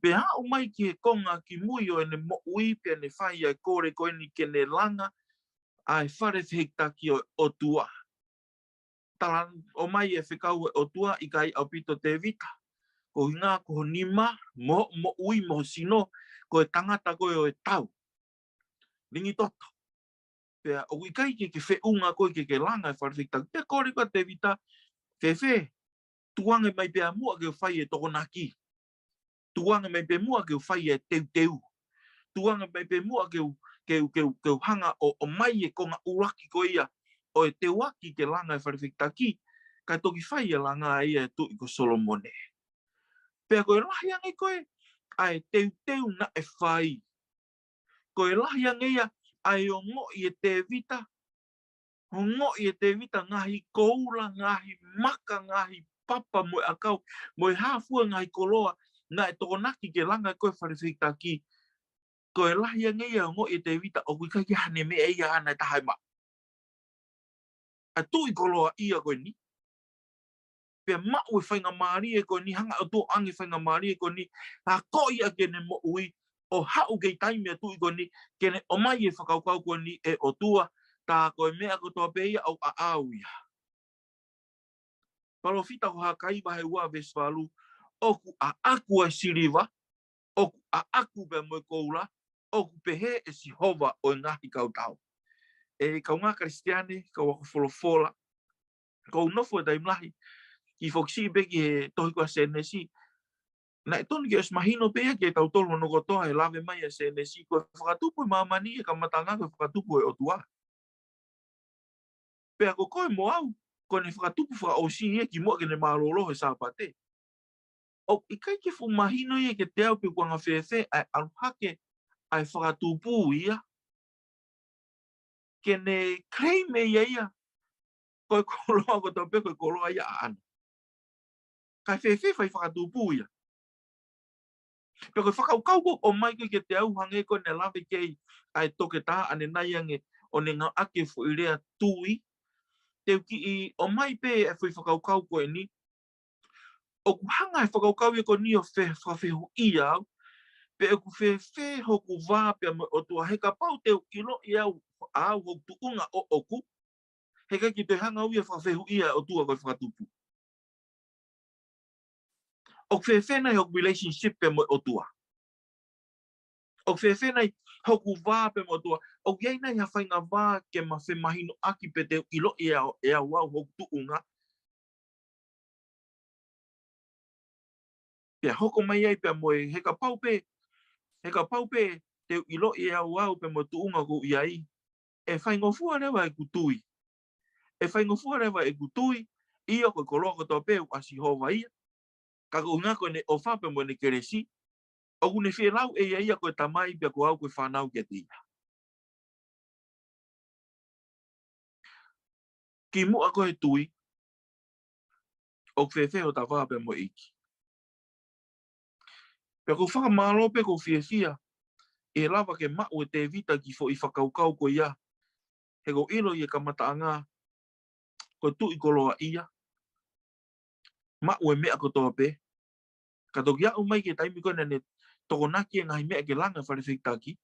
Pe hao mai ki he konga ki mui o ene mo ui pe ene whai ai kore koe ni ke ne langa, ai whare whihita ki o Otuá. Tala o mai e whikau e Otuá i kai au pito te vita. Ko hinga ko nima, mo ui mo sino, ko e tangata koe o e tau. Ringi toto. Pea o ikai ke whiunga koe ke langa e whare whihita. Pea kore koe te vita, whewhe. Tuange mai pea mua ke whai e tokonaki. Tuange mai pea mua ke whai e teu. Tuange mai pea mua ke hanga o mai e konga uraki ko ia. O e te waki ke langa e wharewhitaki. Kai toki whai e langa ia e tui ko Solomone. Pea koe lahi ange koe. Ai teu na e whai. Koe lahi ange ia. Ai o ngo i e te vita. O ngo i e te vita ngahi koula, ngahi maka, ngahi papa mo akau, mo e hafua ngai koloa, nga e tokonaki ke langa koe wharewhitaki. Koe lahi ange ia ngo i te vita, o kuika ki hane me e ia ana e tahai ma. A tui koloa ia koe ni. Pea mau e whainga maari e koe ni, hanga o tō ange whainga maari e koe ni, a ko ia kene mo ui, o hau kei taimi a tui koe ni, kene o mai e whakaukau koe ni e Otuá, tā koe mea ko tō pe ia au a au ia. Palofita ko hakai wahe ua veswalu, oku a aku e siriwa, oku a aku pe moe koula, oku pe he e si hova o ngahi kautau. E kau ngā kristiane, kau wako wholofola, kau nofu e taimlahi, ki foksi beki he tohi kua senesi, na e tonu ki es mahino pea ki e tautolu no kotoa e lawe mai e senesi, koe whakatupu e mamani e kamatanga koe whakatupu e Otuá. Pea ko koe mo au, koe ne whakatupu whakaosi e ki mua ke ne marolo e Sabbath. O i kai ke fu mahino ia ke te au pe kuanga whewhe ai aluhake ai whakatupu ia. Ke ne kreime ia. Koe koloa ko tau pe koe koloa ia ana. Kai whewhe whai whakatupu ia. Pe koe whakaukau ko o mai koe ke te au hange koe ne lawe kei ai toke tā ane nai ange o ne ngā ake fu i rea tui. Te uki i o mai pe e whai whakaukau koe ni. O ku hanga e whakaukau e ko ni o whawhehu ia au. Pe e ku whewhe hoku wā pe mo Otuá he ka pau te ilo i au hoku tuunga o oku. He kai ki te hanga ui e whawhehu ia Otuá koe whakatupu. O whewhe nei hoku relationship pe mo Otuá. O whewhe nei hoku wā pe mo Otuá. O iei nei ha whainga wā ke ma whemahino aki pe te ilo i au au hoku tuunga. Pea hoko mai ai pea moe he ka pau pe te ilo i au pe mo tuunga ko iai. E whaingofua rewa e kutui. E whaingofua rewa e kutui. Ia koe koloa ko tō peu asi hova ia. Ka ko ngā koe ne o whape mo ne keresi. O kune whelau e ia koe Tamaí pia ko au koe fānau kia te ia. Ki mua koe tui. O whewhe o ta whape mo Eiki. Pia ko whakamalo pe ko whiawhia. E lava ke mau e te vita ki fo I whakaukau ko ia. He ko ilo I e kamata anga. Ko tui koloa ia. Mau e mea ko tō pe. Ka toki au mai ke taimi koe ne tokonaki e ngahi mea ke langa wharewhitaki.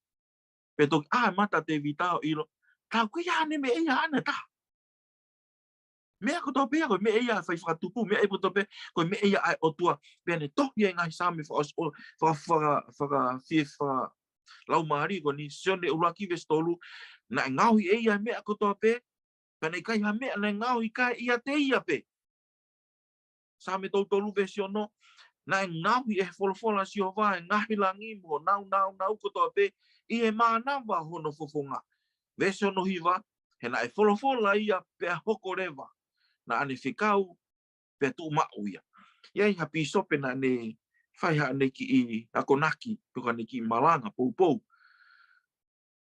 Pe toki mata te vita o ilo. Tau koe ia ne me eia ana ta. Mea ko tō pe koe me eia whai whakatupu. Mea e po tō pe koe me eia ai Otuá. Pea ne tohi e ngahi sāme whaka lau maari ko ni Sione uraki bestowed. Na e ngauhi eia mea ko tō pe. Pea ne kai ha mea na e ngauhi kai iate ia pe. Sāme tautolu vesiono. Na e ngauhi e wholofola si hova e ngahi langi mo nau ko tō pe I e mānawa hono fofonga. Vese ono hiva, he na e wholofola ia pea hoko Leva. Na ane Faifekau, pea tu mau ia. Iai ha pisope na ne whaiha ne ki I akonaki, puka ne ki malanga, pou.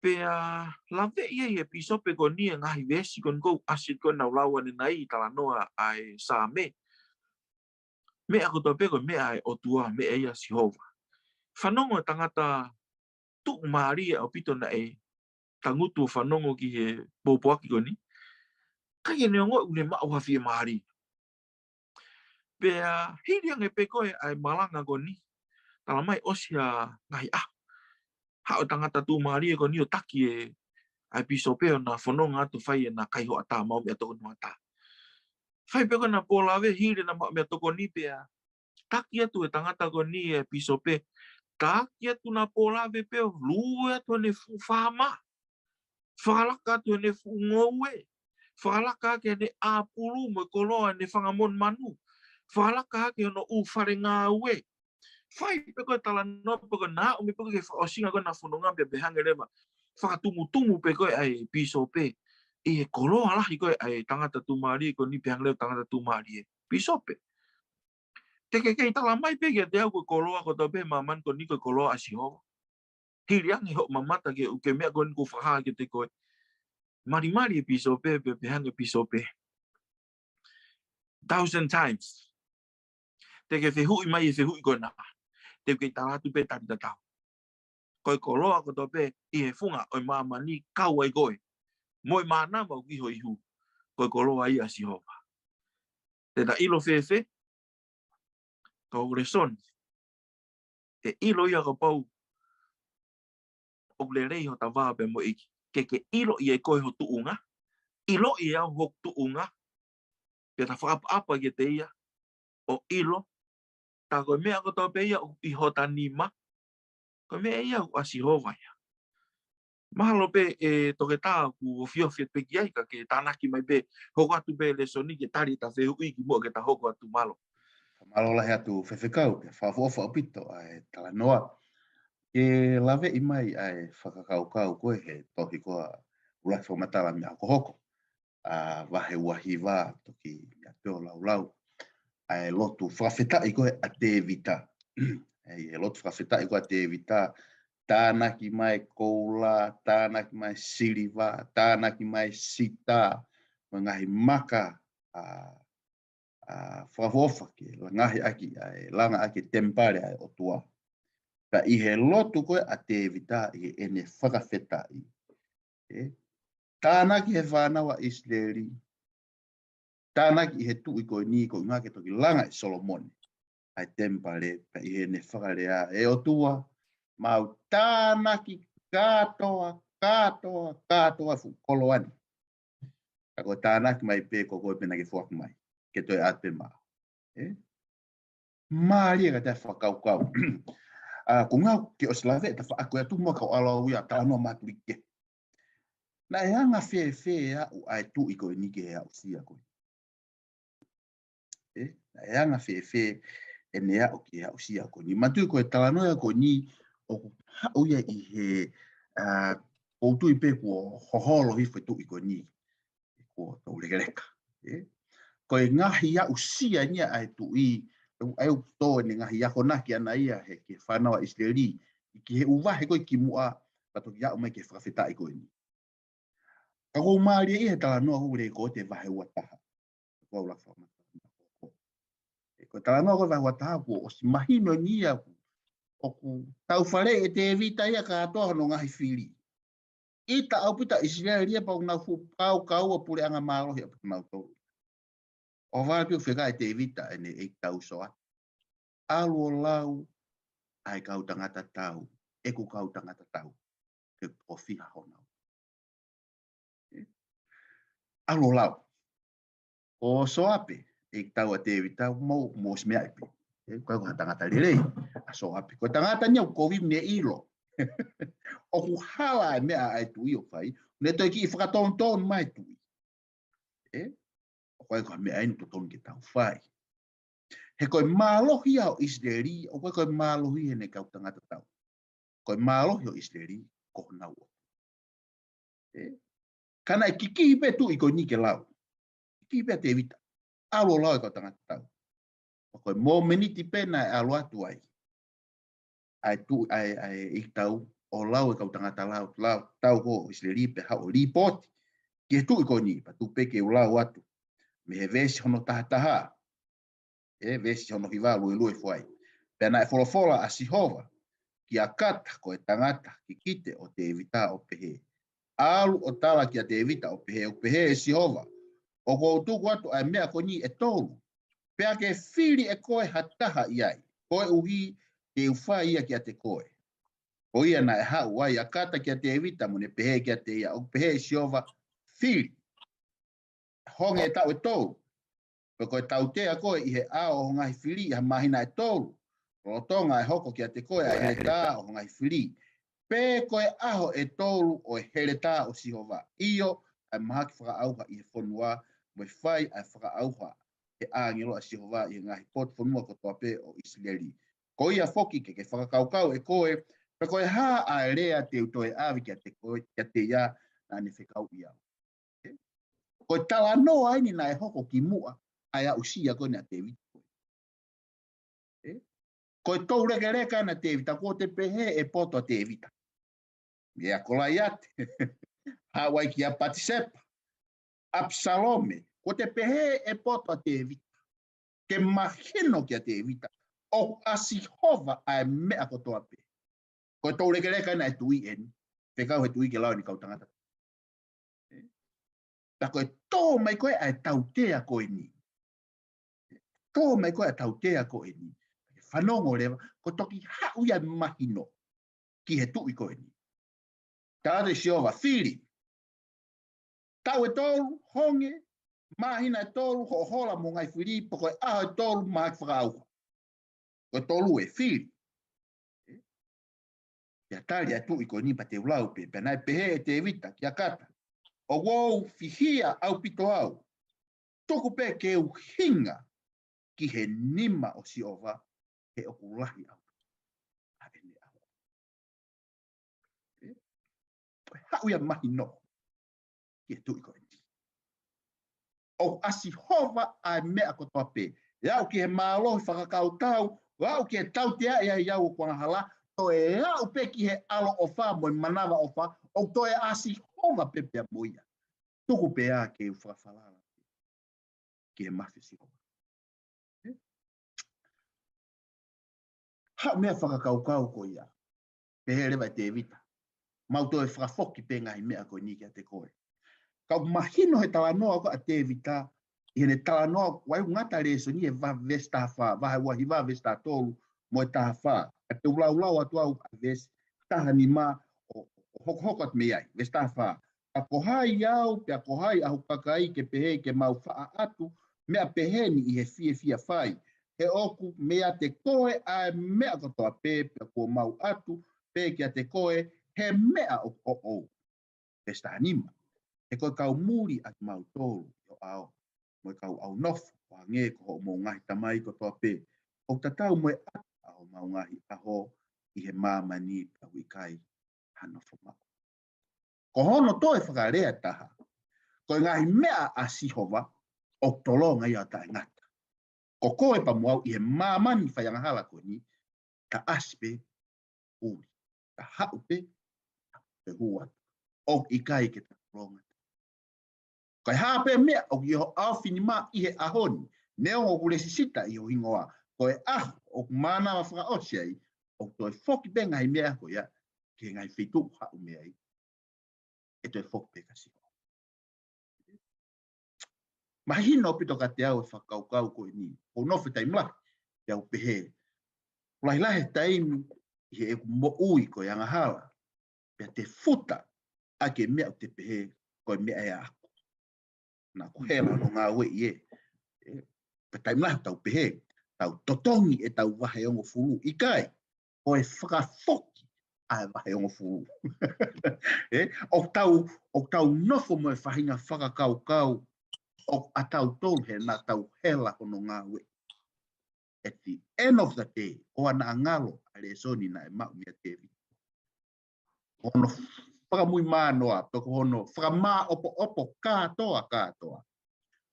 Pea lawe ia pisope ko nia ngahi vesi kon kou asit kon nau lawa ni nai tala noa ai sa me. Me ako tope ko me ai Otuá, me ia Sihova. Whanongo tangata tuk maria o pito na e tangutu whanongo ki he pōpoaki ko ni. Kai ne ongo ule mau hawhi maari. Pea hiriang e pekoe ai malanga ko ni. Tala mai osia ngahi hao tangata tu maria ko ni o taki e ai pisope na whanonga atu whai e na kaiho ata mau mea toko no ata. Whai peko na pōlawe hiri na mau mea toko ni pea. Taki atu e tangata ko ni e pisope. Taki atu na pōlawe peo. Lue atu ne whama. Whalaka atu ne ngoue. Whalaka ke ne apuru mo koloa ne whangamon manu. Whalaka ke no whare ngā ue. Whai peko tala no peko nā o me peko ke whaosinga ko na whanonga pia behange Leva. Whakatumu peko ai pisope. E koloa lahi koe ai tangata tumari ko ni behange Leva tangata tumari e. Pisope. Te kei tala mai peke te au ko koloa ko tope maman ko ni ko koloa Sihova. Hiriangi ho mamata ke uke mea ko ni ko whaha ke te koe. Mari pisope behange pisope. 1,000 times. Te ke whehui mai e whehui ko na. Te ke talatu pe tari tatau. Koe koloa ko tope I he funga oi mamani kau ai koe. Moi mana mau ki hoi hu. Koe koloa ia Sihova. Te ta ilo whewe. Kau Lesoni. E ilo ia ko pau. O le rei ho ta wā pe mo Eiki. Ke ilo ia koe ho tuunga. Ilo ia ho tuunga. Pe ta whakapa ke te ia. O ilo. Ta koe mea ko tope ia I hota nima. Koe mea ia a Sihova ia. Mahalo pe e toke tā ku o whiowhia pe ki aika ke tānaki mai pe hoko atu pe Lesoni ke tari ta whehui ki mua ke ta hoko atu malo. Malo lahi atu Faifekau, whawhofa o pito, ai tala noa. E lawe I mai ai whakakau koe he tohi koa ulaki whamatala mea hoko. Wahe wahi wā toki mea peo lau. Ai lotu whakawhetai koe a te vita. E lotu whakawhetai koe a te vita. Tānaki mai koula, tānaki mai siriwa, tānaki mai sita, ngahi maka whawhofa ke ngahi aki, langa aki tempare ai Otuá. Ka I he lotu koe a te vita I ene whakawhetai. Tānaki he fānau a Israeli, tānaki I he tui koe ni ko ngake toki langa I Solomon. Ai tempare, ka I ene whakarea e Otuá. Mau tānaki kātoa fukoloani. Ka koe tānaki mai pē ko koe pena ke whuak mai. Ke toi ate maa. Māria ka te whakaukau. Ko ngau ke o slawe ta whaako atu mua ka alo uia ta anō maturike. Na e anga whee au ai tu I koe nike e au sia koe. Na e anga whee e ne au ki e au sia koe. Ni matu koe talanoia koe ni o hauia I he outu I pe kua hoholo hifo tu I koe ni. Kua tau lekereka. Koe ngahi au sia nia ai tu I ai to ni ngahi ako naki ana ia he ke fānau a Israeli. Ki he uwahe koe ki mua pato ki au mai ke whakawhetai koe ni. Ka kou maari I he talanoa hure ko te wahe wataha. Kua ula whamata. Koe talanoa koe wahe wataha kua o si mahino ni ia oku tau whare e te vita ia ka atoa no ngahi whiri. Ita au pita Israeli ia pau nau kau a pure anga mārohi a pita Matoto. O wāpio wheka e te vita ene e tau soa. Alu o lau ai kau tangata tau. E ku kau tangata tau. Ke o whiha hono. Alu o lau. O soape e tau a te vita mo smea ipi. Koe kua tangata lirei. A soape. Koe tangata niau kovi me ilo. O ku hala e mea ai tui o whai. Ne toi ki I whakaton mai tui. O koe kua mea inu to tonu ke tau whai. He koe mālohi au Israeli, o koe mālohi he ne kau tangata tau. Koe mālohi o Israeli, ko honau. Kana e kiki pe tu iko ni ke lau. Kiki pe te vita. Alo lau e kau tangata tau. Koe mō meniti pena e alo atu ai. Ai tu ai i tau o lau e kau tangata lau tau ko isle ripe hao ripoti. Ke tu iko ni pa tu peke u lau atu. Me he vesi hono taha. Vesi hono hiwa lue fuai. Pena e folofola a sihova. Ki a kata ko e tangata ki kite o te evita o pehe. Alu o tala ki a te evita o pehe e sihova. O ko tuku atu ai mea ko ni e tolu. Pea ke whiri e koe hataha iai. Koe uhi te uwha ia ki a te koe. O ia na e hau ai a kata ki a te evita mo ne pehe ki a te ia. O pehe e sihova whiri. Honge e tau e tolu. Pe koe tau te a koe i he ao o ngai whiri ha mahina e tolu. O tonga e hoko ki a te koe a hereta o ngai whiri. Pe koe aho e tolu o e hereta o sihova. Iyo ai mahaki whakaauha i he whanua mo e whai ai whakaauha e angelo a sihova i ngahi pot whanua ko toape o Israeli. Ko ia foki ke whakakaukau e koe, pe koe ha a rea te utoe awi ki a te koe, ki a te ia na ne whekau ia. Koe tala noa ini na e hoko ki mua ai a usia koe na te vita. Koe tau reka na te vita, ko te pehe e poto a te vita. Ia kola iate. Hawai ki a patisepa. Absalome. Ko te pehe e poto a te vita. Ke mahino ki a te vita. O asihova ai mea kotoa pe. Koe tau reka na e tui eni. Whekau he tui ke lau ni kau tangata. Ta koe tō mai koe ai tautea koe ni. Tō mai koe ai tautea koe ni. Whanongo Leva, ko toki hau ia mahino ki he tui koe ni. Tāre siova, whiri. Tau e tōru, honge, mahina e tōru, ho hola mo ngai whiri, po koe aho e tōru, mahaki whakauha. Koe tōru e whiri. Ia tari a tui koe ni pa te ulau pe, pe nai pehe e te evita, ki a kata. O wou fihia au pito au. Toku pe ke u hinga ki he nima o siova he okulahi au. Haene au. Hau ia mahi no. Ki he tui koe ni. O asihova ai mea kotoa pe. Iau ki he mālohi whakakau tau, iau ki he tau te aia iau o kona hala, to e iau pe ki he alo o wha, mo manawa o wha, o to e asihova pe pea moia. Tuku pe a ke u whakawhalala. Ki he mafi sihova. Hau mea whakakaukau ko ia. Pe he rewa te evita. Mauto e whakafoki pe ngai mea ko ni ki a te koe. Kau mahino he tawa noa ko a te evita, i hene tawa noa, wai ngata Lesoni e va vesta wha, vahe wahi va vesta tolu, mo e taha wha. A te ulau atu au a ves, taha ni ma, o hoko at me ai, vesta wha. A kohai au, pe a kohai ahu kakai ke pehe ke mau wha atu, mea pehe ni i he fia whai. He oku mea te koe a mea kotoa pe, pe ko mau atu, pe ki a te koe, he mea o. Vesta anima. E koe kau muri at mau tōru o ao. Moe kau au nofu, o ange ko ho mo ngahi Tamaí ko toa pe. O tatau moe ata ao mau ngahi aho i he māmani pa Vakai hanofu mau. Ko hono to e whakarea taha. Ko ngahi mea a sihova o tolonga i ata ngata. Ko koe pa muau i he māmani whayangahala ko ni, ka aspe uri. Ka haupe, pe hua. O i kai ke ta tolonga. Kai hape mea o ki ho awhini mā i he ahoni, neo o kuresisita i ho hingoa, koe aho o kumana wa whaka osia i, o toi whoki pe ngai mea ko ia, ke ngai whitu hau mea i, e toi whoki pe kasi. Mahino pito ka te au e whakaukau koe ni, o nofi taimlahi, te au pehe. Lahi taimi, i he e mo ui koe angahala, pe te futa, ake mea o te pehe, koe mea e ako. Na kuhela no ngā ue i e. Pe taimlahi tau pehe, tau totongi e tau wahe ongo fulu. I kai, o e whakafoki a wahe ongo fulu. O tau nofo mo e whahinga whakakaukau, o a tau tolu he na tau hela ono ngā ue. At the end of the day, o ana angalo a Lesoni na e mau mea tevi. Ono whakamui mānoa, toko hono, whakamā opo katoa.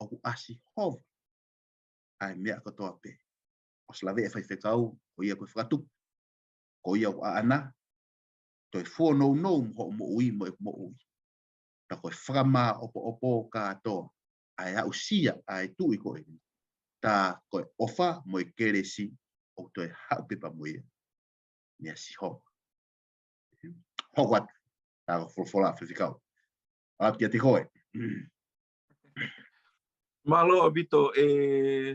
Oku asi hova. Ai mea katoa pe. O slave e Faifekau, o ia koe whakatuku. Ko ia o ana, toi whono mo ui. Ta koe whakamā opo katoa. Ai au sia, ai tui koe. Ta koe ofa mo e keresi, o toi hau pepa mo ia. Mea si hova. Hogwat. Ta ko fola Faifekau. Apia te koe. Malo abito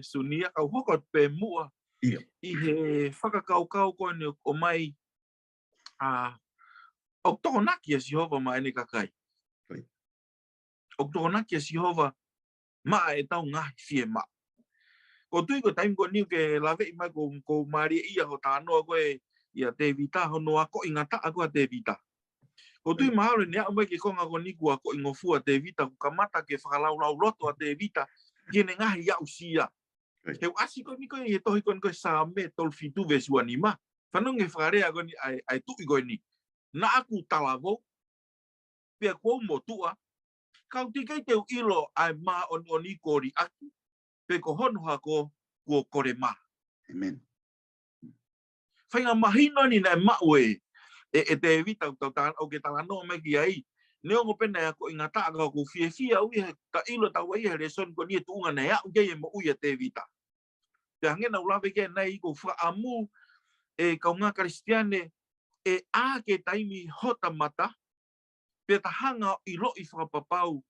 Sunia kau hokot pe mua. Ia. I he whakakau koe ni o mai o tokonaki a Sihova mai ne kakai. O tokonaki a Sihova maa e tau ngahi fie maa. Ko tui ko taim ko niu ke lawe i mai ko maria ia ho tānoa koe ia te vita hono ako i ngata ako a te vita. Ko tui mahaure ni au mai ke konga ko niku ako i ngofua te vita ku kamata ke whakalau loto a te vita kene ngahi iau sia. Heu asi ko ni koe e tohi ko ni koe sa me tol fitu ve suanima. Whanong e whakarea ko ni ai tui ko ni. Na aku talavo pia kou mo tua. Kau tikai teu ilo ai maa oni kori aki. Pe ko hono hako ko kore ma. Amen. Whainga mahino ni nai maue e te vita o ke talano me ki ai. Neongo pena ako i ngata ka ko fia ui ta ilo ta wai he Lesoni ko ni e tuunga nei au kei e mo ui te vita. Te hangena ulawe ke nei ko whaamu e kaunga Kristiane e a ke taimi hota mata pe ta hanga i lo i whakapapau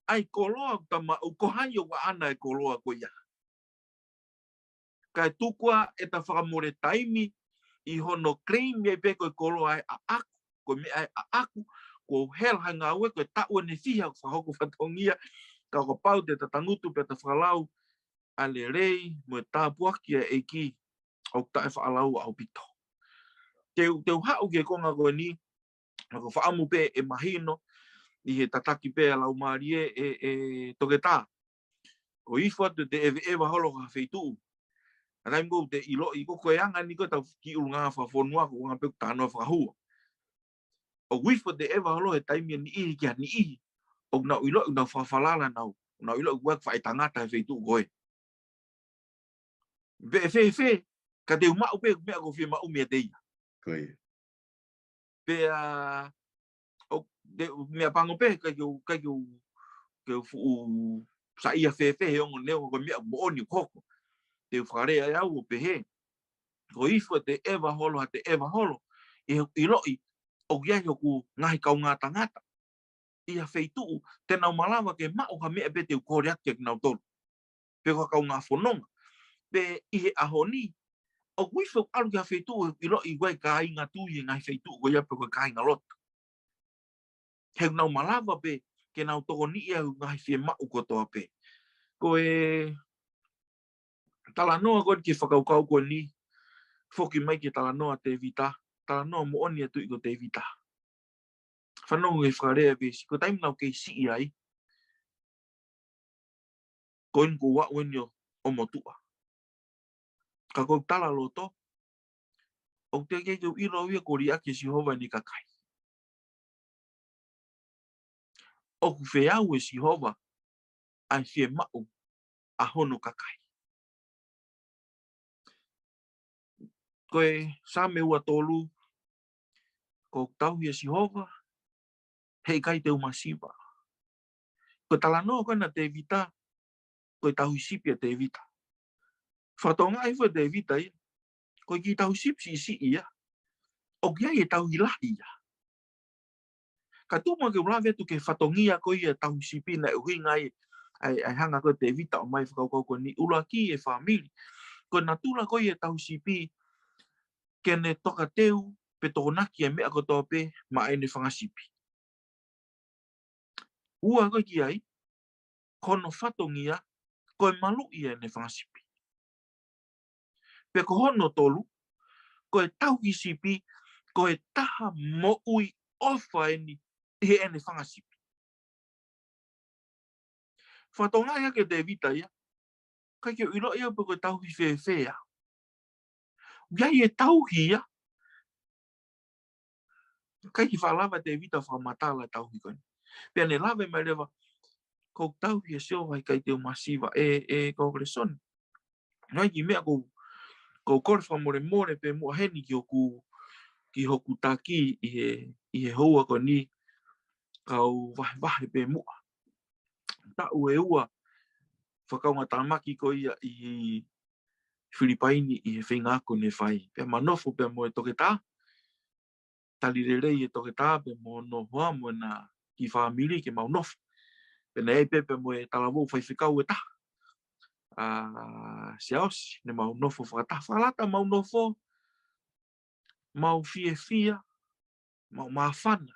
ai koloa tama o kohai o ana e koloa ko ia. Kai tukua e ta whakamore taimi i hono claim e pe ko koloa ai a aku ko me ai a aku ko hel hanga ue ko tau ne fia ko hoko fatongia ka ko pau te tangutu pe ta whalau ale rei mo tapuaki e Eiki o ta whalau au pito. Teu hau ke konga ko ni ko whaamu pe e mahino i he tataki pe lau marie e toketa. Ko ifo atu te ewa holo ka wheituu. Atai mgo te ilo i koko e anga ni ko tau ki urunga whafonua ko ngā peku tānoa whakahua. O wifo te ewa holo he taimia ni ihi kia ni ihi. O nau ilo i nau whawhalala nau. Nau ilo i wak whae tangata he wheituu koe. Fe, ka te umau pe mea ko whia mau mea teia. Koe. Pe mea pango pe kai ke fu sa ia fe he ongo neo ko mea mo oni koko. Te whakarea e au o pe he. Ko ifo te ewa holo ha te ewa holo. I loi o giai o ku ngahi kau ngā tangata. Ia wheituu te nau malawa ke mao ha mea pe te ukore ake ki nau tolu. Pe kau ngā whanonga. Pe i he ahoni. O wifo alu kia wheituu i loi guai ka inga tui ngahi wheituu ko ia pe koe ka inga loto. Heu nau malawa pe ke nau toko ni ia ngahi whie mao kotoa pe. Ko e talanoa koe ki whakaukau koe ni. Foki mai ki talanoa te vita. Talanoa mo oni atu i ko te vita. Whanau e whakarea pe si ko taim nau kei si ai. Ko inko wa wenyo o motua. Ka kou tala loto. O te kei keu ilo ia kori ake Sihova ni kakai. O ku wheau e Sihova. Ai whie mao a hono kakai. Koe sa me ua tolu. Ko Tauhi e Sihova. Hei kai te umasiwa. Ko talanoa koe na te vita. Koe Tauhi sipi a te vita. Whatonga i te vita ia. Koe ki Tauhi sipi si ia. O kia e Tauhi lahi ia. Ka tūma ke ulawe atu ke whatongia koe ia Tauhi sipi na uhi ngai. Ai hanga koe te vita o mai whakaukau koe ni. Ula ki e whamili. Koe na tula koe ia Tauhi sipi. Kene toka teu. Pe tokonaki e mea kotoa pe. Ma ene whangasipi. Ua koe ki ai. Kono whatongia. Koe malu ia ene whangasipi. Pe ko hono tolu. Koe Tauhi sipi. Koe taha mo ui ofa eni. He ene whangasipi. Whatonga ia ke te vita ia. Kai ke ilo ia pe koe Tauhi whewhea. Iai e Tauhi ia. Kai ki whalava te vita whamatala tauhi koni. Pea ne lawe mai lewa, kou tauhi e seo vai kai te masiva kou Lesoni. Ngai ki mea kou kore whamore pe mua heni ki hoku taki i he hoa koni kau wahe pe mua. Tau e ua whakaunga tāmaki ko ia i Filipaini i he whengako ne whai. Pea manofo pea mo e toke tā. Tali rerei e toke tā pe mo no hoa mo na ki whamiri ke mau nofu. Pena e pepe mo e talavou Faifekau e tā. Siaosi, ne mau nofo whakata whalata, mau nofo, mau fia, mau mawhana,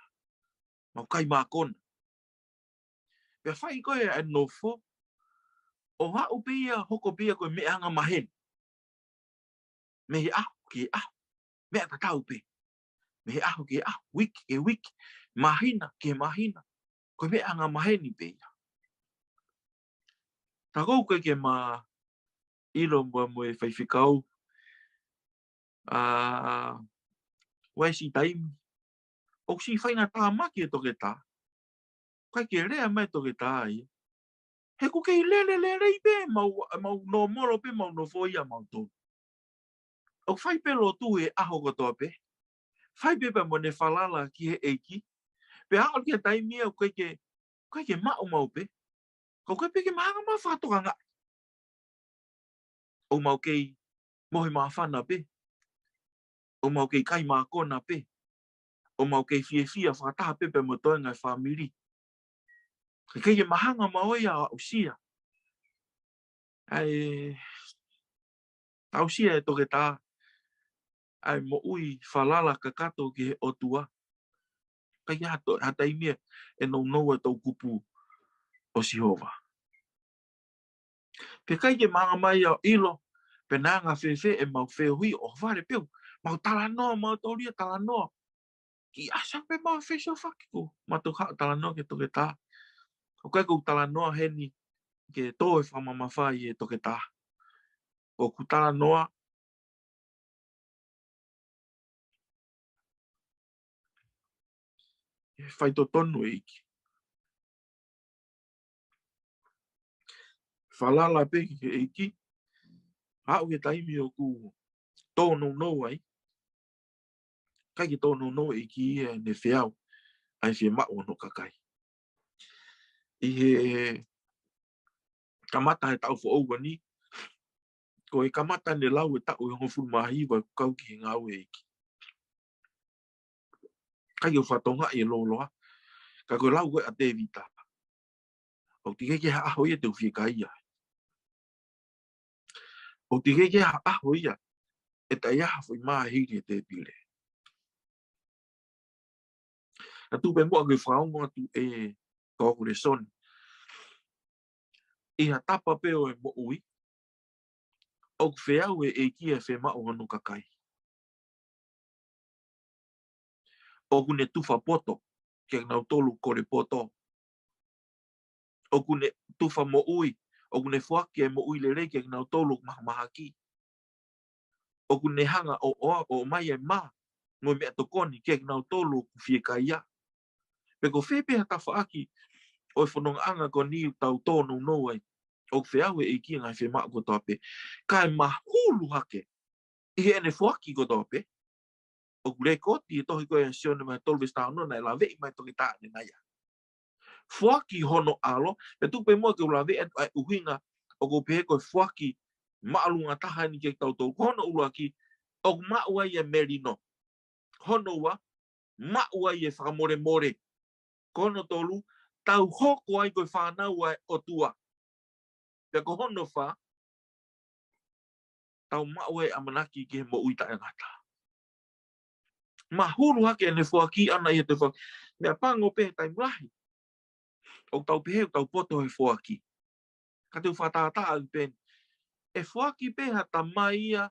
mau kai mākona. Pea whai koe e nofo, o hau pia, hoko pia koe me anga mahen. Me he ahu ke ahu, me a tatau pe. Me he ahu ke ahu, wiki ke wiki, mahina ke mahina, koe me anga maheni pe. Ta kou koe ke ma ilo mua mo e Faifekau, waisi taimi. O si whainga tā maki e toke tā. Kai ke rea mai toke tā ai. He ku kei lele pe, mau no moro pe, mau no foia mau tō. O whai pe lo tu e aho kotoa pe. Whai pe mo ne whalala ki he eiki. Pe hao ki a taimi au kai ke mao mau pe. Kau kai pe ke mahanga maa whatoka ngā. O mau kei mohi maa whana pe. O mau kei kai maa kona pe. O mau kei fia whakataha pe mo toi ngai whamiri. Kei ke mahanga maoia a usia. Ai usia e toke tā. Ai mo ui whalala kakato ki he Otuá. Kai hata imia e nou e tau kupu o Sihova. Pe kai ke manga mai au ilo. Pe nanga whewhe e mau whehui o whare peu. Mau talanoa, mau tauria talanoa. Ki asa pe mau whesho whakiko. Matoto talanoa ke toke tā. O kai kou talanoa heni ke tō e whamamawhai e toke tā. O ku talanoa e whaitotonu eiki. Whalala pe ke eiki. Hau ke taimi o ku tō nou ai. Kai ki tō nou eiki e ne whiau. Ai whi mao no kakai. I he kamata he tau whaouga ni. Ko e kamata ne lau e tau e hofuru mahiwa kau ki he ngau eiki. Kai o whatonga i e loloa. Ka koe lau koe a te vita. O ti keke ha aho ia te uwhika ia. O ti keke ha aho ia. E ta ia hawhi maa hiri e te pile. Na tu pe mua koe whaonga tu e kōku Lesoni. I ha tapa peo e mo ui. O ku wheau e eiki e whe mao hono kakai. O ku ne tufa poto. Ke kitautolu kore poto. O ku ne tufa mo ui. O ku ne whaki e mo ui le rei ke kitautolu mahamahaki. O ku ne hanga o mai e maa. Mo mea tokoni ke kitautolu ku whieka ia. Pe ko whepe hata whaaki. O e whanonga anga ko ni tau tōnu nou ai. O ku wheau e eiki ngai whe maa ko tope. Kai hulu hake. I he ene whaki ko tope. O ku rekoti e tohi koe Sione mai bestowed no na e la vei mai toki tā ne naia. Whaki hono alo. Pe tupe mua ke ula vei ai uhinga. O ku pehe koe whaki maalunga taha ni ke kitautolu. Hono ula ki. O ku maua i e merino. Hono ua. Maua i e whakamore. Kono tolu. Tau hoko ai koe fānau ai Otuá. Pe ko hono wha. Tau maua e amanaki ki he mo uita e ngata. Ma hulu hake ene whaki ana i he te whaki. Mea pango pehe tai mulahi. O tau pehe o tau poto he whaki. Ka teu whatātaa au pen. E whaki peha Tamaí ia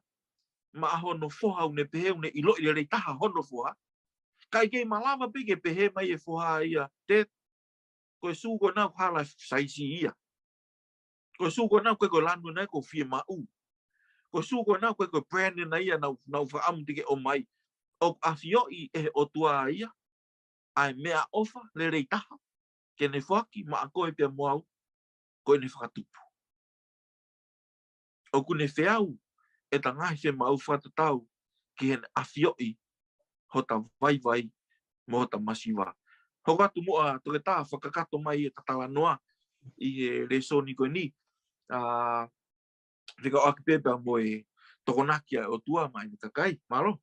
ma hono whohau ne pehe ne ilo i rei taha hono whoha. Kai kei malama peke pehe mai e whoha ia. Te koe sūko nau hala saisi ia. Koe sūko nau koe lanu nai ko fie mau. Koe sūko nau koe brand na ia nau whaamu tike o mai. O afioi e Otuá ia. ai mea ofa le rei taha, ke ne whaki ma a koe pia moau, koe ne whakatupu. O kune whiau, e ta ngahi se mau whatatau, ki hene awhioi, ho ta vai, mo ho ta masiwa. Ho katu mua, toke tā, whakakato mai e tatala noa, i e Lesoni koe ni, whika aki pepa mo e tokonaki a Otua mai ni kakai, maro.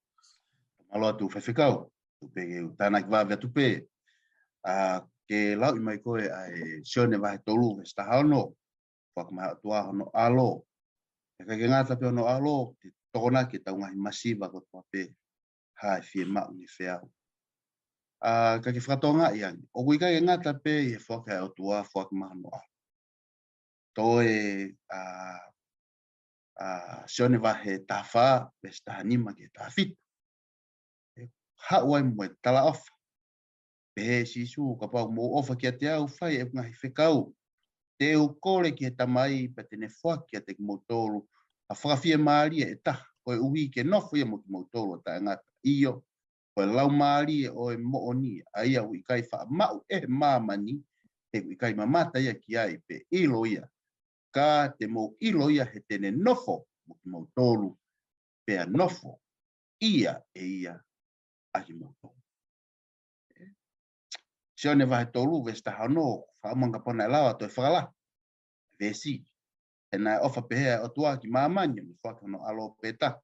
Malo atu Faifekau, tupe ke tāna ki vāwea tupe, ke lau i mai koe ai Sione vahe tolu ke stahono, whakamaha Otua hono alo, e kai ke ngāta pe hono alo, te tokonaki tau ngahi masiwa ko tuape, hai fie mau ni whiau. Ka ke whakatonga i ange, o kui kai ke ngāta pe i he whakai Otua whakamaha no alo. Toe Sione vahe tawha, pes tahanima ke tahafitu. Hawai mo tala ofa. Pehe sisu ka pau mo ofa ki te au whai e ngahi whekau. Te u kore ki he Tamaí pa tene whaki a te ki mautolu. A whakawhia maaria e taha. Koe uhi ke nofo ia mo ki mautolu ta ngata iyo. Koe lau maaria o e mooni. A ia ui kai wha mau e mamani. Te ui kai mamata ia ki ai pe ilo ia. Ka te mo ilo ia he tene nofo mo ki mautolu. Pea nofo ia e ia aki mautolu. Sione vahe tolu vesta hono, whaamanga pona e lawa toi whakala. Vesi. E nai ofa pehea Otuá ki mamanya, mi whakano alo peta.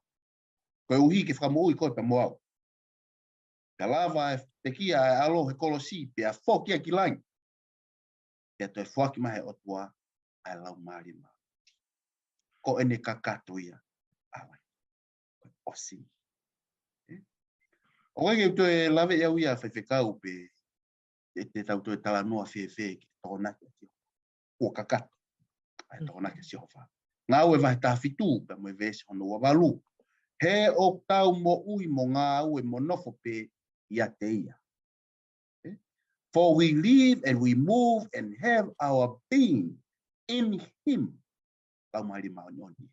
Koe uhi ke whakamoui koe pa moau. Ka lava e pekia e alo he kolosi, pea whokia ki langi. Pea toi whaki mahe Otuá, ai lau maari ma. Ko ene kakato ia. Awai. Koe osi. O wege toi lave iau ia Faifekau pe te tau toi tala noa whewhe ki tokonaki a tio. Ua kakato. Ai tokonaki a sihofa. Ngā ue vahe tāwhitu, pa moe vese hono wawalu. He o tau mo ui mo ngā ue mo nofo pe iate ia. For we live and we move and have our being in him. Lau maari mao nyoni.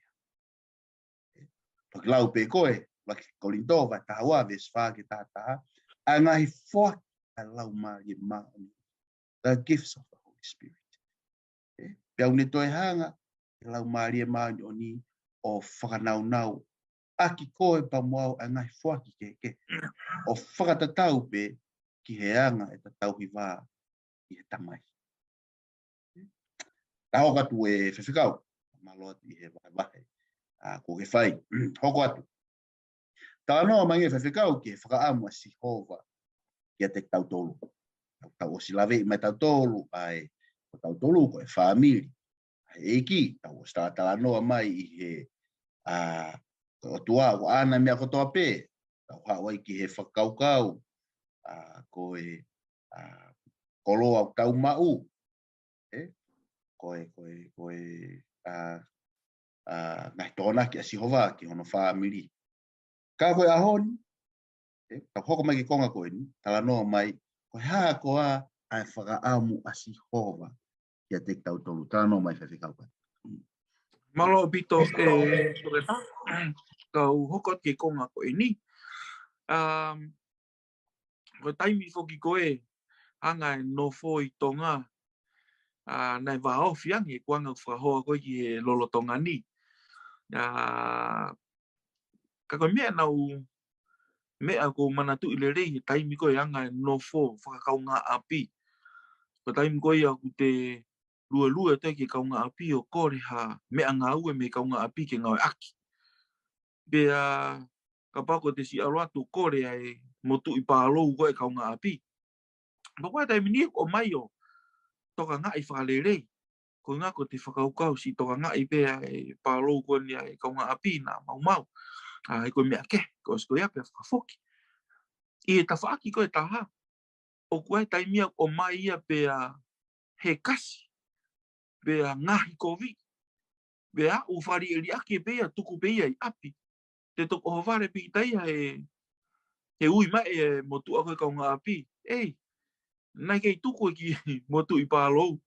Toki lau pe koe, laki kolinto vai tahawa ves whake tātaha. A ngahi whak a lau maari mao. The gifts of the Holy Spirit. Pea une toi hanga, lau maari mao nyoni o whakanau. Aki koe pa moau a ngai whaki ke. O whakatatau pe ki he anga e tatauhi wā i he Tamaí. Taho katu e Faifekau. Malo atu i he wahe. Ko ke whai. Hoko atu. Tānoa mai e Faifekau ki he whakaamu a Sihova ki a te kitautolu. Tau o silawe i mai kitautolu ai kitautolu ko e whaamiri. Eiki, tau o stātala noa mai i he Otuá, o ana mea kotoa pē. Tau hawai ki he whakaukau. Ko e koloa o tau mau. Ko e ngai tōna ki a Sihova ki hono whaamiri. Ka koe ahoni. Tau hoko mai ki konga koe ni. Tala noa mai. Koe haa koa ai whakaamu a Sihova ki a te kitautolu. Tala noa mai Faifekau. Malo bito e toreta. Kau hokot ke konga koe ni. Ko taimi foki koe anga no fo i tonga. Nai wā ofi ange kuanga whahoa koe ki he lolo tonga ni. Ka koe mea nau mea ko manatu i le rei he taimi koe anga no fo whakakau ngā api. Ko taimi koe aku te lua te ke kau ngā api o kore ha mea ngā ue me kau ngā api ke ngau aki. Pea ka pako te si aroatu kore ai motu i pālou koe kau ngā api. Pakoe taimi ni o mai o toka ngā i whakarerei. Ko ngā ko te whakaukau si toka ngā i pea e pālou koe ni ai kau ngā api nā mau. E koe mea ke, ko sko ia pea whakafoki. I he tawhaaki koe taha. O koe taimia o mai ia pea he kasi. Pea ngahi kovi. Pea u whari eri ake pea tuku pea i api. Te toko haware pi taia he ui mai e motu a koe kau ngā api. Ei, nai kei tuku ki motu i pālou.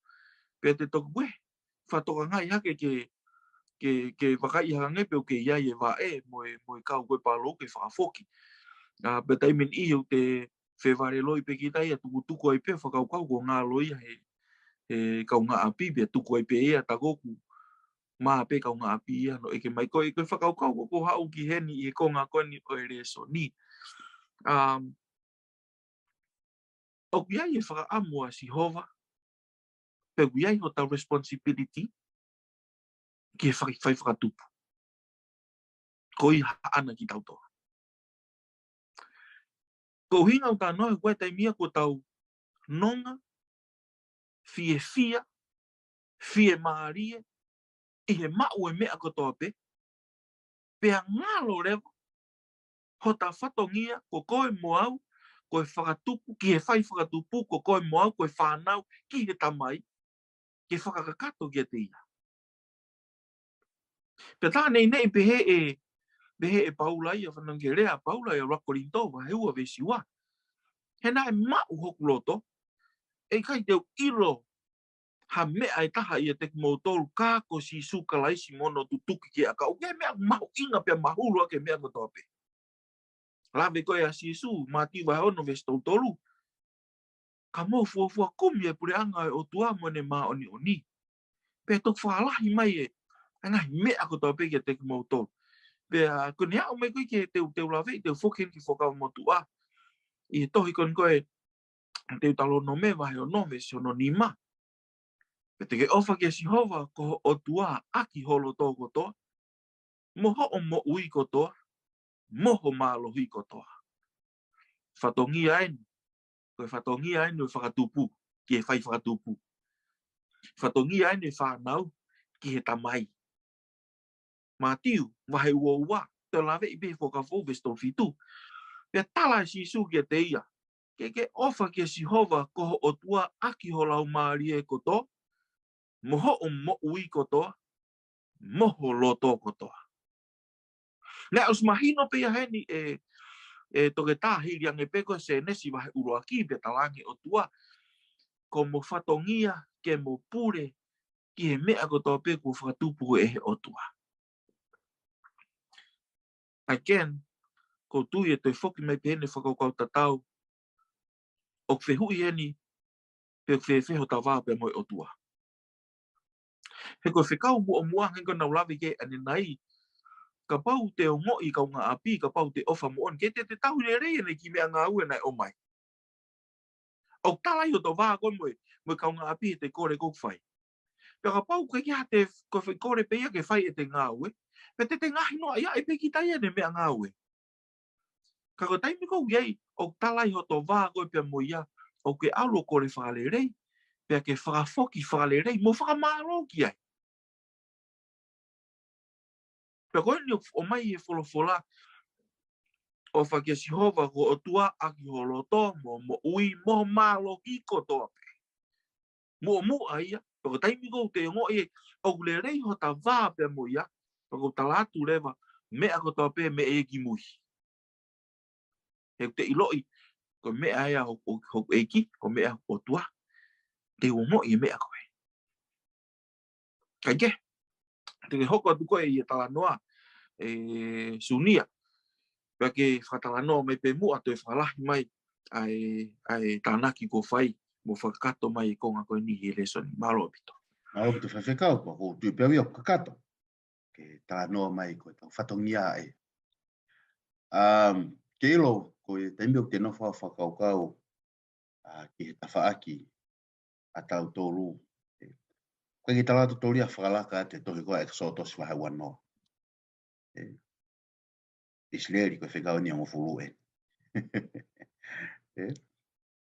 Pea te toko koe. Whatoka ngai hake ke Vakai hange peo ke iai e wā e mo kau koe pālou ke whakafoki. Pea taimin i o te wheware loi pe ki tai a tuku ai pe whakaukau ko ngā loi he kau ngā api pe tuku ai pe ea takoku mā pe kau ngā api ia no eke mai koe whakaukau ko hau ki heni i ko ngā koni o e Lesoni. O kuiai e whakaamua si hova pe kuiai ho tau responsibility ki e whai whakatupu. Ko i haana ki tau toa. Ko hinga o tā noe koe tai mia ko tau nonga, fie maarie, i he mau e mea ko toa pe, pea ngalo rewa, ho tā whatongia ko koe moau, ko e whakatupu, ki he whai whakatupu, ko koe moau, ko e fānau, ki he Tamaí, ki whakakato ki te ia. Pea tā nei behe e Paula ia whanange rea, Paula ia rakorinto, wa heua vesiwa. He nai mau hoku loto, e kai teo ilo, ha mea e taha ia te kitautolu kako si suka laisi mono tutuki ki aka. O ke mea mahu inga pia mahulu ake mea ko tope. Lawe koe a sisu, mati wa hono bestowed. Ka mo fuafua kumi e pure anga e Otuá mone maa oni. Pe tok whaalahi mai e, anga mea ko tope ki te kitautolu. Pe kone au mai koe ke teu lawe, teu whoken ki whakau motua. I tohi kon koe, teu talo no me wahe o nome si ono nima. Pe te ke ofa ke si hova ko Otuá aki holo tōko toa. Moho o mo ui ko toa. Moho mālohi ko toa. Whatongia enu. Koe whatongia enu e whakatupu. Ki e whai whakatupu. Whatongia enu e fānau. Ki he Tamaí. Mātiu, wahe ua. Te lawe i be whakafo bestowed fitu. Pea tala si su ki te ia. Ke ofa ke si hova ko Otuá aki holau maarie ko toa. Moho o mo ui ko toa. Moho loto ko toa. Nea os mahino pe heni e toke tāhiri ange peko se nesi wahe uroaki pe talangi Otuá. Ko mo whatongia ke mo pure ki he mea ko toa peko whakatupu e he Otuá. Again, ko tui e toi whoki mai pe hene whakaukau tatau. O whehui heni pe whewheho ta wā pe moi Otuá. He ko whekau mua mua hengo nau lawi ke ane nai. Ka pau te o ngoi kau ngā api, ka pau te ofa mo on. Ke te tauhi ne rei ane ki mea ngā ue nai o mai. Au talai o to wā koe mo kau ngā api e te kore kou whai. Pea ka pau ke kia te kore pe ia ke whai e te ngā ue. Pea te ngahi noa ia e pe ki tai ane mea ngā ue. Ka ko taimi kou iei, au talai o to wā koe pea mo ia, au ke alo kore whale rei, pea ke whakafoki whale rei, mo whakamaro ki ai. Pea koe ni o mai e wholofola, o whake si hova ko Otuá aki holoto, mo ui, mo malo ki ko toa pe. Mo aia, pako taimi kou te ngo e, au le rei ho ta wā pe mo ia, pako talatu Leva, mea ko toa pe me e ki muhi. He te iloi, ko mea ea ho Eiki, ko mea Otuá, te ngo e mea koe. Kai ke, te hoko atu koe i e talanoa, Sunia, pea ke whatalanoa mai pe mua to e whalahi mai ai tānaki ko whai mo whakato mai ko ngā koe ni he Lesoni. Malo apito. Malo apito Faifekau, ko tui pewi o kakato. Ke tānoa mai ko tau whatongia e. Ke ilo, ko e taimio te nofa whakaukau ki he tawhaaki a kitautolú. Koe ki talatu toria whakalaka te tohi koa e kasotosi wahe wanoa. Isleri koe whekau ni o hulu e.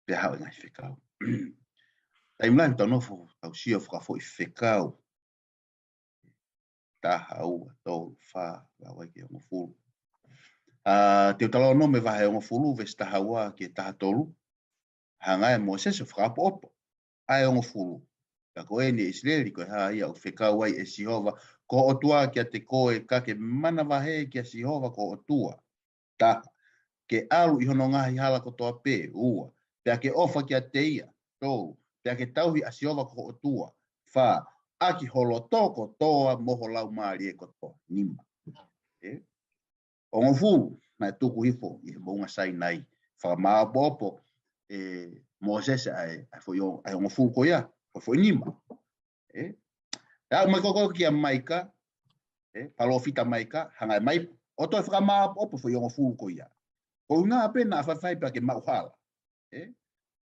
Pe hao ngai whekau. Taimlani tau nofo tau sio whakafo i whekau. Taha ua, tau, wha, wawai ki o hulu. Te utalo no me wahe o hulu ves taha ua ki taha tolu. Hangai mo seso whakapo opo. Ai o hulu. Ka koe ni Isleri koe haa ia o whekau ai e Sihova. Ko Otuá kia te koe kake mana wahe kia Sihova ko Otuá. Ta ke alu i hono ngahi hala ko toa pe ua. Pea ke ofa kia te ia. Tolu. Pea ke tauhi a Sihova ko Otuá. Wha aki holo toko toa moho lau maari e ko toa. Nima. O ngofulu. Mai tuku hifo i he maunga sai nai. Wha maa popo. Moses ai foi o fuko ia, foi nima. Mai koko ki maika, palofita maika, hanga mai o to frama o foi o fuko ia. Ko nga pena fa pa ke mauhala.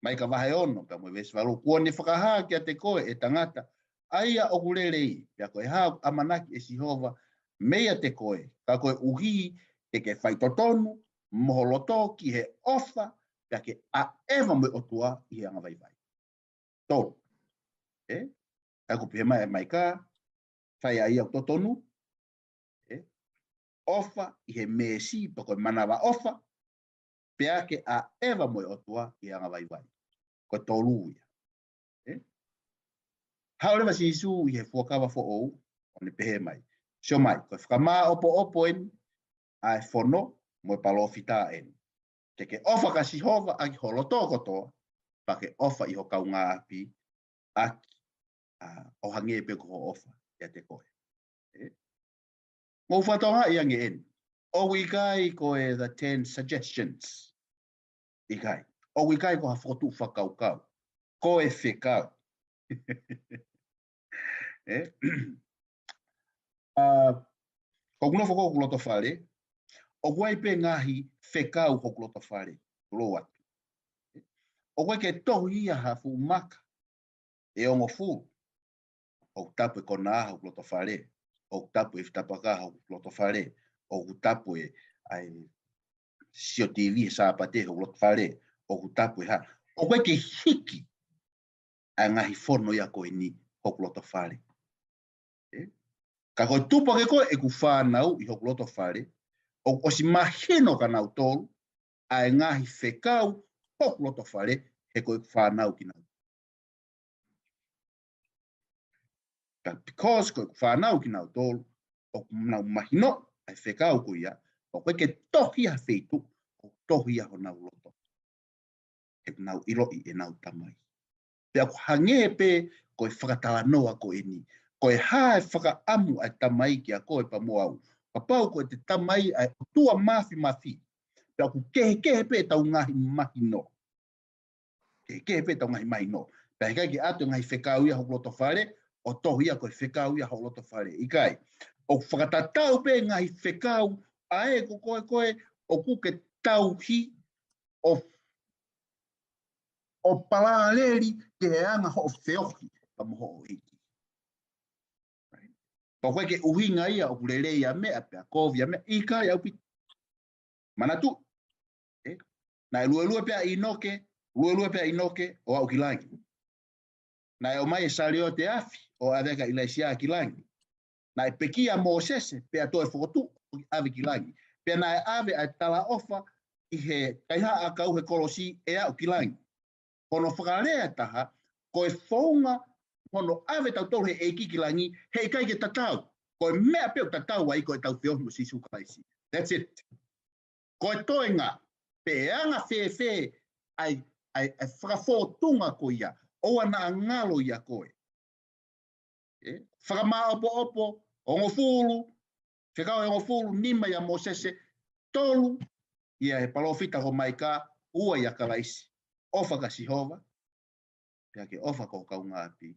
Mai ka vahe ono ka mo vesi valo ko ni whakaha ki te koe e tangata aia o kulelei pia koe ha amanaki e Sihova meia te koe ka koe uhi te ke whai totonu moholoto ki he ofa pia ke a eva mo Otuá i he anga vai vai tō ka ko pihe mai ka whai ai au totonu ofa i he mesi pa koe manawa ofa pia ke a eva mo Otuá i anga vai vai ko tolu ia haole ma sisu i he fuakawa fo o ne pehe mai so mai ko whakama opo en ai fono mo palofita en ke ofa ka Sihova aki holoto kotoa pa ke ofa i ho kaunga api aki o hange pe ko ofa ia te koe mo fatonga i ange en o wikai ko e the 10 suggestions ikai o wikai ko ha fotu whakaukau ko e whekau ko kuno foko kuloto fale o guai pe ngahi whekau ko kuloto fale lo atu o guai ke tohi ia hafu maka e ongo fu o tapu e kona aha kuloto fale o tapu e whitapaka aha kuloto fale o tapu e ai sio TV sapate kuloto fale o tapu e ha o guai ke hiki a ngahi fono ia ko ni ko kuloto fale ka koe tupa ke koe e ku fānau i hoku loto whare, o si mahino ka nau tolu, a e ngahi whekau hoku loto whare, he koe fānau ki nau. Ka because koe whānau ki nau tolu, o nau mahino, a whekau ko ia, o koe ke tohi a wheitu, o tohi a ho nau loto. E nau ilo i e nau Tamaí. Pea ko hange pe koe whakatala noa ko e ni, koe hae whakaamu ai Tamaí ki a koe pa moau. Ka pau koe te Tamaí ai Otua mafi. Pea ku kehe pe tau ngahi mahi no. Kehe pe tau ngahi mahi no. Pea kai ki atu ngahi whekau ia hoku loto whare, o tohu ia koe whekau ia hoku loto whare. Ikai, o whakatatau pe ngahi whekau, ae ko koe, o kuke Tauhi, o palaleri ke anga ho feohi, pa moho o Eiki. Pa koe ke uhinga ia o kulele ia mea pe a kovia mea ika ia upi. Manatu. Na lue pe a Inoke, lue pe a Inoke o au kilangi. Na e o mai e salio te afi o aveka ilaisia kilangi. Na e pekia Mosese pe a toe fotu o ave kilangi. Pe na e ave a tala ofa i he kaiha a kau he kolosi e au kilangi. Kono whakalea taha, koe whaunga hono ave tau tolu he Eiki kilangi, hei kai ke tatau. Koe mea peo tatau ai koe tau whiohi mo sisu kaisi. That's it. Koe toenga, pe anga whewhe ai whakawhotunga ko ia, o ana angalo ia koe. Whakama opo, ongo fulu, whekau ongo fulu, nima ia Mosese, tolu, ia he palofita ho maika, ua ia kalaisi. Ofa ka Sihova, pia ke ofa ko kaunga api,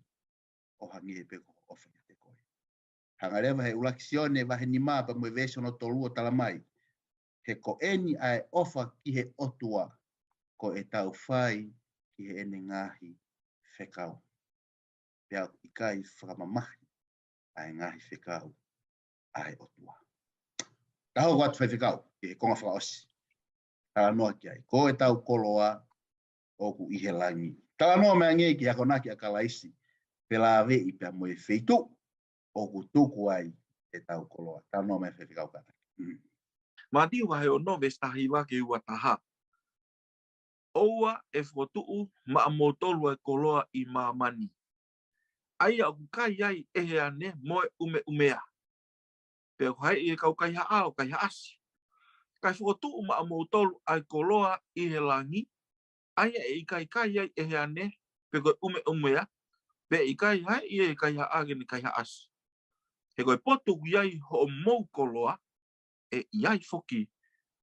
o hangi he peko ofa ia te koe. Hanga Leva he ulaki Sione vahe ni maa pa mwe vesi ono tolu o Talamai. He ko eni ai ofa ki he Otuá, ko e tau whai ki he ene ngahi whekau. Pia ikai whakamamahi ai ngahi whekau ai Otuá. Taho watu Faifekau, ki he konga whakaosi. Tala noa ki ai, ko e tau koloa, oku i he langi. Tala noa mea nge ki hako naki a kalaisi, pela ave i pia moe feitu, oku tuku ai e tau koloa. Tala noa mea Faifekau kata. Mati wahe o no vestahi wa ke ua taha. Oua e whotuu ma motolu e koloa i mamani. Aia o kai ai e he ane moe umea. Pea hai e kau kai haa o kai haasi. Kai whotuu ma motolu ai koloa i he langi. Aia e kai ai e he ane pe koe umea. Pe i kai hai e kai haa geni kai haasi. He koe potu iai ho mou koloa e iai foki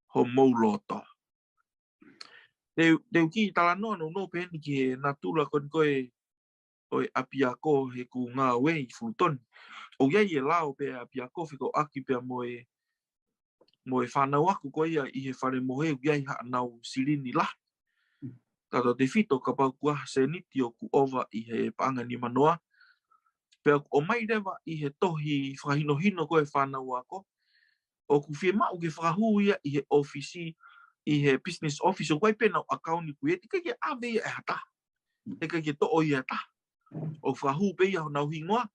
ho mou loto. Deu ki tala no peni ki na tula kon koe apiako he ku ngā wei futon. O iai lao pe apiako whiko aki pe mo whanau aku koe ia i he whare mohe iai haa nau sirini lah. Kato te whito ka pau kua se niti o ku ova i he paanga ni manoa. Pe o mai rewa i he tohi whahinohino koe whanau ako. O ku whie mau ke whahu ia i he ofisi, i he business office o koe pena o akauni kuie. Tika ke ave ia e hata. Tika ke to o ia ta. O whahu pe ia nau hingoa.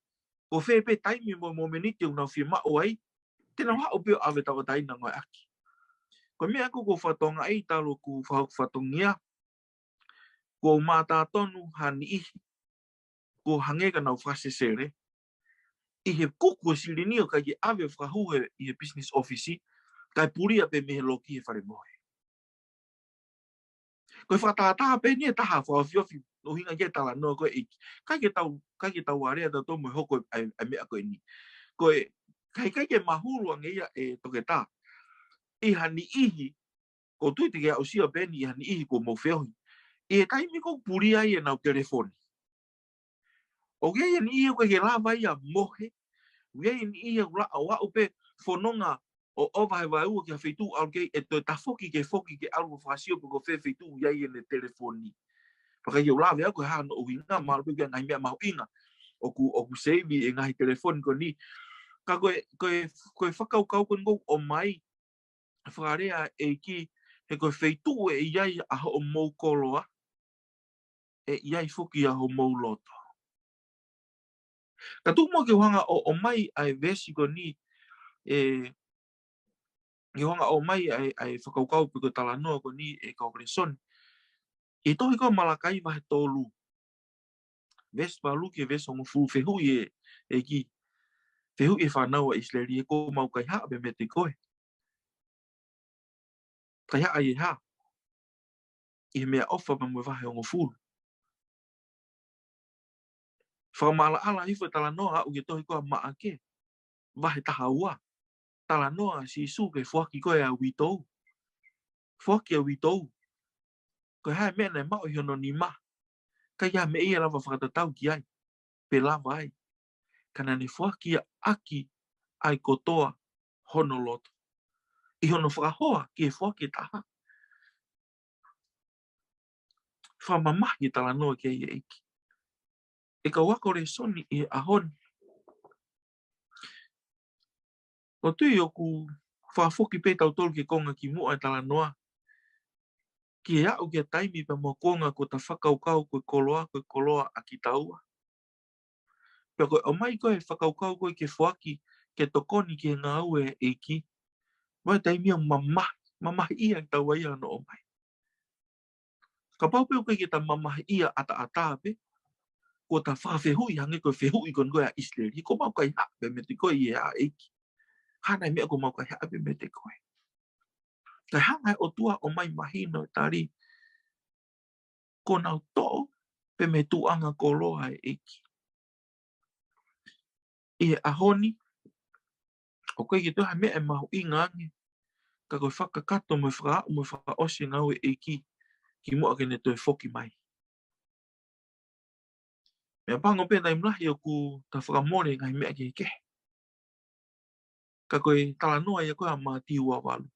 Ko whepe taimi mo meniti o nau whie mau ai. Tena hao peo ave tawa taina ngoi aki. Ko mea ko whatonga ei talo ku whatongia. Ko mata tonu hani ihi. Ko hangega nau whasesere. I he kuku sirini o kai ke ave whahu i he business office. Kai puria pe mehe loki he whare mohe. Ko whatata pe ni e taha whawhiofi. No hinga ke tala noa koe Eiki. Kai ke tau area da tomo hoko ai mea koe ni. Koe kai ke mahuru ange ia e toke tā. I hani ihi. Ko tui te kia usia beni i hani ihi ko mau whiohi. I he taimi ko puria i e nau telefoni. O gea ni ihi koe ke lava ia mohe. Gea ni ihi o wau pe whanonga o ovahe vai ua kia whaitu au kei e toi ta foki ke alu whasio po ko whaitu ia i e telefoni. Paka i o lava ia koe hana o hinga malu pe kia ngai mea mahu inga. O ku seivi e ngahi telefoni ko ni. Ka koe whakaukau ko ngou o mai. Whakarea e ki he koe whaitu e iai aho o mou koloa. E iai fuki aho mou loto. Ka tumo ke whanga o mai ai vesi ko ni i honga o mai ai whakaukau pe ko tala noa ko ni e kau Lesoni. I tohi ko malakai wahe tolu. Ves palu ke ves hongo fu whehu e ki. Whehu e fānau a Isleri e ko mau kai haa be me te koe. Kai haa i haa. I he mea ofa pa mwe wahe hongo fulu. Whamala ala hifo tala noa au ke tohi ko maa ke. Wahe taha ua. Tala noa si su ke fuaki koe a witou. Fuaki a witou. Koe hae mea nei mao i hono ni ma. Kai ia me ia lava whakatatau ki ai. Pe lava ai. Kana ne fuaki a aki ai kotoa hono loto. I hono whakahoa ki e fuaki taha. Whamamahi tala noa ki ai Eiki. E ka wako Lesoni i ahoni. O tui o ku whafoki pe tautolu ke konga ki mua e tala noa. Ki e au ki a taimi pa mua konga ko ta whakaukau koe koloa a ki taua. Pea koe o mai koe whakaukau koe ke fuaki ke tokoni ki ngā ue Eiki. Wai taimi a mamahi ia ki taua ia no o mai. Ka paupeu koe ke ta mamahi ia ata pe. Ko ta whawhehui hange koe whehui kon koe a Isleri. Ko mau kai hape me te koe i a Eiki. Hana mea ko mau kai hape me te koe. Kai hanga e Otua o mai mahino e tari. Ko nau to'o pe me tuanga koloa e Eiki. I he ahoni. O koe ki toha mea e mahu i ngange. Ka koe whakakato me whakaosi ngau e Eiki. Ki mua ke ne toi foki mai. Mea pango pe nai mlahi o ku ta whakamore ngai mea ke ke. Ka koe tala noa ia koe a māti ua walu.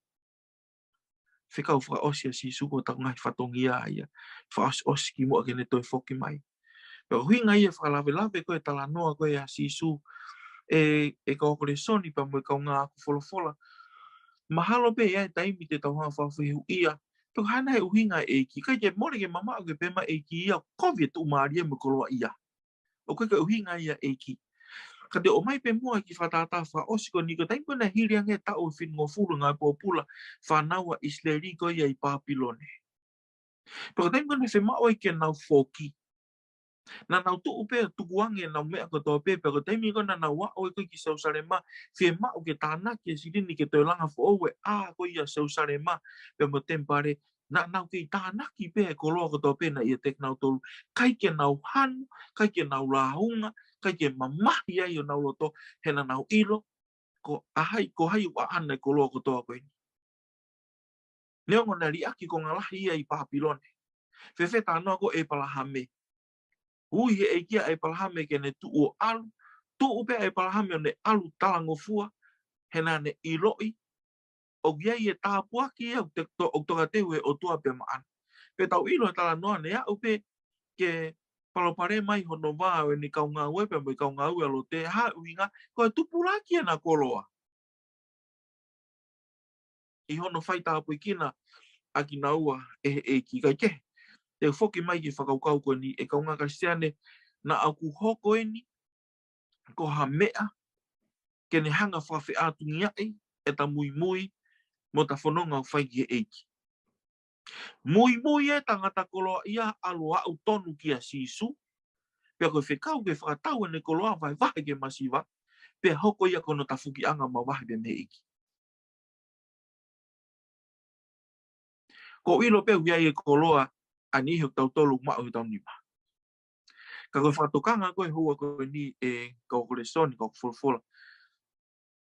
Whikau whakaosi a sisu ko ta ngai whatongia ia. Whakaosi ki mua ke ne toi foki mai. Pea huinga ia whakalawe koe tala noa koe a sisu. E ka oko Lesoni pa mwe kau ngā aku wholofola. Mahalo pe ia e taimi te tauhanga whawhihu ia. Pea hana e uhinga e Eiki. Kai ke more ke mama o ke pema Eiki ia. Kovia tu maaria me koloa ia. O koe ka uhinga ia Eiki. Ka te o mai pe mua ki whatata whaosi ko ni ko taimi kona hiri ange tau e whin ngofuru ngai pōpula whanau a Isleri ko ia i Papilone. Pea ko taimi kona whemao i ke nau whoki. Na nau tuu pe tukuange nau mea ko toa pe ko taimi kona nau wao e koe ki Sausarema whemao ke tāna ki e sirini ke toi langa whaowe ko ia Sausarema pe mo tempare na nau ke tāna ki pe ko loa ko toa pe na ia teknautolu kai ke nau hanu, kai ke nau lahunga, kai ke mamahi ai o nau loto, he na nau ilo, ko hai wa ana ko loa ko toa koe. Neongo na liaki ko ngā lahi ia I Papilone. Fefeta anoa ko e palahame. Hui he eikia e palahame ke ne tu o alu. Tu upe e palahame o ne alu talangofua. Hena ne iloi. O giai e tāpuaki o toka tehu e Otuá pe maan. Pe tau ilo e tala noa ne a upe ke palopare mai hono wā o ni kaunga ue pe mai kaunga ue alo te ha uinga. Ko e tupulaki e na koloa. I hono whai tāpui kina a ki naua e Eiki kai ke. Te whoki mai ki whakaukau ko ni e kaunga ka Sione na aku hoko e ni ko ha mea ke ne hanga whawhi ātungi ai e ta Moimoi mo ta whanonga o whai ki Eiki. Moimoi e tangata koloa ia aloa au tonu ki a sisu. Pea koe whekau ke whakatau ne koloa vai vahe ke masiva. Pea hoko ia kono ta whuki anga ma vahe pe me Eiki. Ko ilo pe hui e koloa ani ho kitautolu mao i taunima. Ka koe whakatokanga koe hua koe ni e kau Lesoni, kau Fukofuka.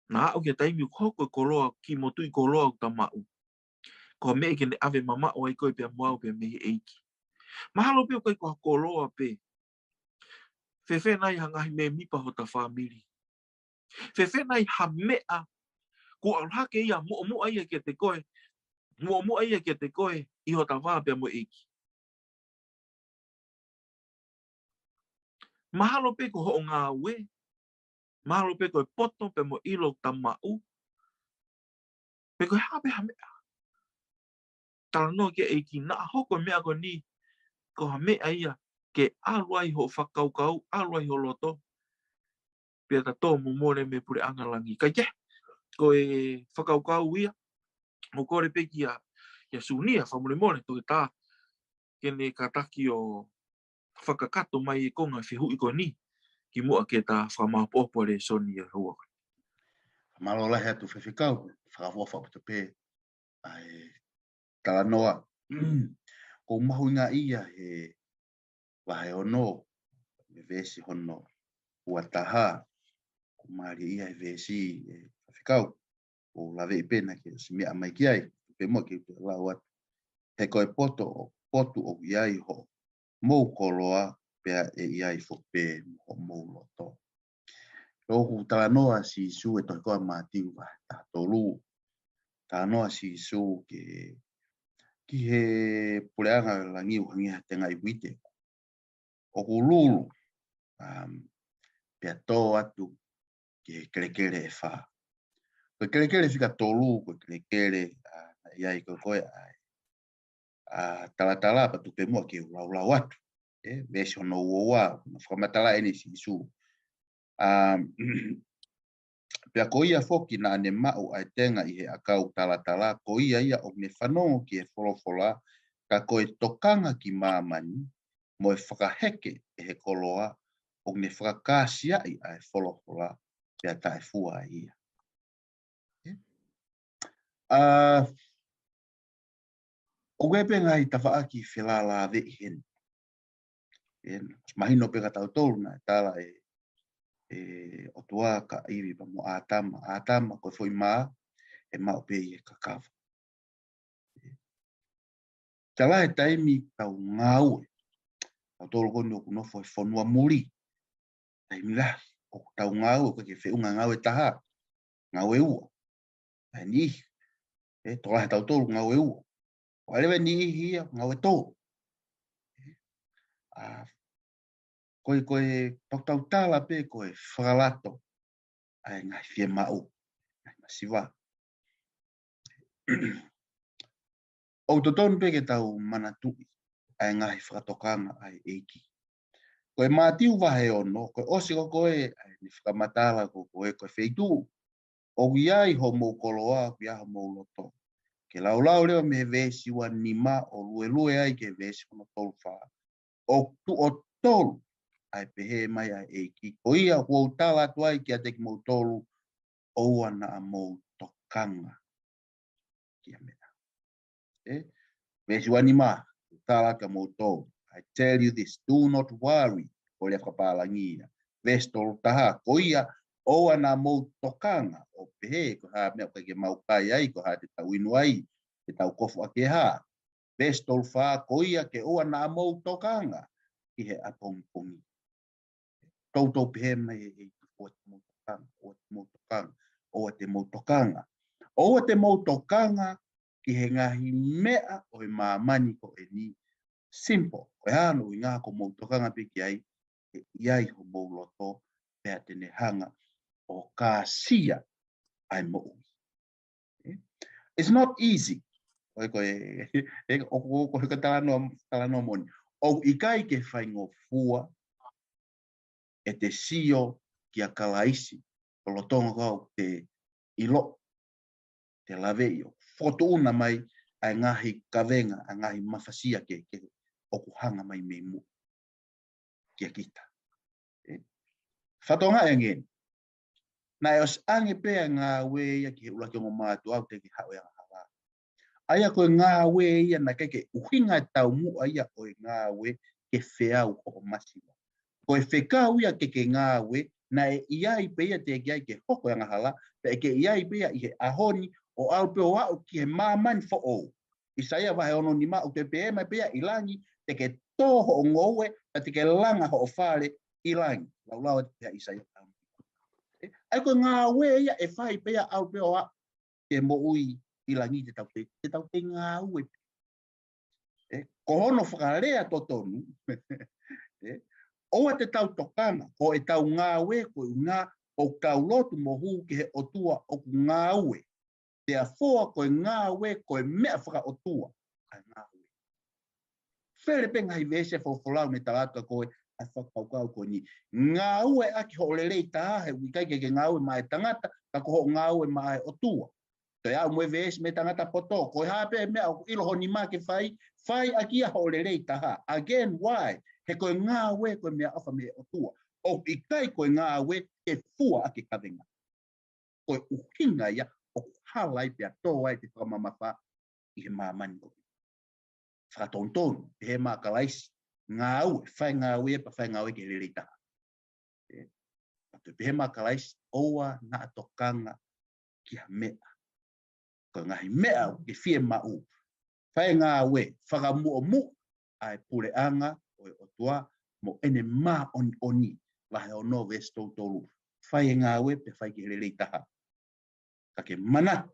Na au kia taimi hoko koloa ki motu I koloa o Tamaí. Ko me ke ne ave mama o ai koe pe moau pe me Eiki. Mahalo pe koe ko koloa pe. Fefe nai hangahi me mipa ho ta whamiri. Fefe nai ha mea ko alhake ia mo ai ke te koe. Mo ai ke te koe I ho ta wā pe mo Eiki. Mahalo pe ko ho ngā ue. Mahalo pe koe poto pe mo ilo Tamaí. Pe koe hape ha mea. Tala no ke Eiki na hoko mea ko ni. Ko ha mea ia ke aluai ho whakaukau, aluai ho loto. Pia ta tō mumore me pure angalangi. Kai ke, ko e whakaukau ia. Mo kore pe ki a Sunia, whamuremore, toke tā. Kene kataki o whakakato mai e konga whihui ko ni. Ki mua ke tā whamapopo Lesoni e hua. Malo lahi atu Faifekau, whakawofa o te pē. Ai, tala noa. Ko mahu ngā ia he wahe hono, me vesi hono, Kuata, ko maari ia he vesi e Faifekau, o lawe I pena ke si mea mai ki ai, pe mo ke te lau atu. He koe potu o iai ho, mou koloa, pea e iai fo pē ho mou loto. Rohu tala noa si su e toi koa mātiu wa kitautolú. Tala noa si su ke ki he pureanga langiu hangia tenga I wite. O hulu, pea tō atu ke kerekere e wha. Koe kerekere whika tolu, koe kerekere iai koe tala patu pe mua ke lau atu. Vesi hono uoa, whakamatala ene si su. Pea ko ia foki na ane mau ai tenga I he akau tala, ko ia o me whanau ki e wholofola, ka koe tokanga ki māmani, mo e whakaheke e he koloa, o me whakakasia I ai wholofola, pea tae fua ia. O wepe ngai tawhaaki whelala ve hen. Mahino pe kitautolu na tala Otuá ka iwi pa mo atama ko foi ma e ma pe e kakava. Tala e taimi tau ngau o tolu kono kuno foi fonua muri. Taimi la o tau ngau ko ke fe unga ngau e taha. Ngau e ua. Ani tola tau tolu ngau e ua. O lewe ni hia ngau e tō. Koe tau tala pe koe whakalato ai ngai fie mau, ngai masiwa. O totonu pe ke tau manatui ai ngai whakatokanga ai Eiki. Koe mātiu wahe ono, koe osi ko koe ai ni whakamatala ko koe wheitu. O iai ho mou koloa, kia ho mou loto. Ke lau leo me vesi wa nima o lue ai ke vesi kono tolu wha. O tu o tolu. Ai pehe mai ai Eiki. O ia kua utala tuai ki ate ki mou tolu o ana a mou tokanga. Kia mea. Vesi wani ma, utala ka mou tolu. I tell you this, do not worry. O lea whapalangia. Vesi tolu taha. Ko ia o ana a mou tokanga. O pehe, ko haa mea ke mau kai ai, ko haa te tawinu ai. e tau kofu ake ha. Bestowed wha koia ke oa na mou tokanga i he apongpongi. Tautou pehe mai e o te motokanga, o te motokanga. O te motokanga ki he ngahi mea o e mamani ko e ni simple. Koe hano i ngā ko motokanga piki ai, e iai ho mouloto pea tene hanga o ka sia ai mo. It's not easy. O ka talano moni. O ikai ke whaingo fua e te sio ki a kalaisi o lotonga kau te ilo, te laveo. Foto una mai ai ngahi kavenga, ai ngahi mawhasia ke oku hanga mai me mu. Kia kita. Whatonga e ngeni. Nai os ange pea ngā wea ki he ula ki o mātu au te ki hawe anga hawa. Aia koe ngā wea ia na keke uhinga tau mu aia o ngā wea ke whiau o masima. Koe whekau ia keke ngā wea na e iai pea te ki ai ke hoko anga hala, pe ke iai pea i he ahoni o aupeo wau ki he mamani fo o. Isaia wahe ono ni ma o te pea mai pea ilangi te ke toho o ngowe a te ke langa ho o whare ilangi. Laulawa te pea Isaia. Ai koe ngā wea ia e whai pea au peo a ke mo ui ilangi te tau te ngā ue. Ko hono whakarea totonu, oa te tau tokana, ko e tau ngā ue ko ngā o tau lotu mo hu ki he Otua o ngā ue. Te a fōa ko ngā ue ko mea whaka Otua ai ngā ue. Where pe ngai vese folau me talata koe a whakaukau ko ni. Ngā ue aki ho lelei taha he wikai ke ngā ue mai tangata ka ko ho ngā ue mai Otua. Te au mwe vese me tangata poto ko hape mea o ilo ho ni ma ke whai aki a ho lelei taha. Again, why? He koe ngā ue koe mea awha me Otua. O ikai koe ngā ue ke fua ake kawenga. Koe uhinga ia o halai pia tō ai te whamamawha i he māmani koe. Whakatontonu, he mā kalaisi. Ngā ue, whai ngā ue pa whai ngā ue ke lelei taha. He mā kalaisi, oa na atokanga ki ha mea. Koe ngahi mea ke fie mau. Whai ngā ue, whakamu o mu, ai pure anga o Otuá mo ene mā oni. Lahi hono bestowed. Whai ngā ue pe whai ke lelei taha. Ka ke mana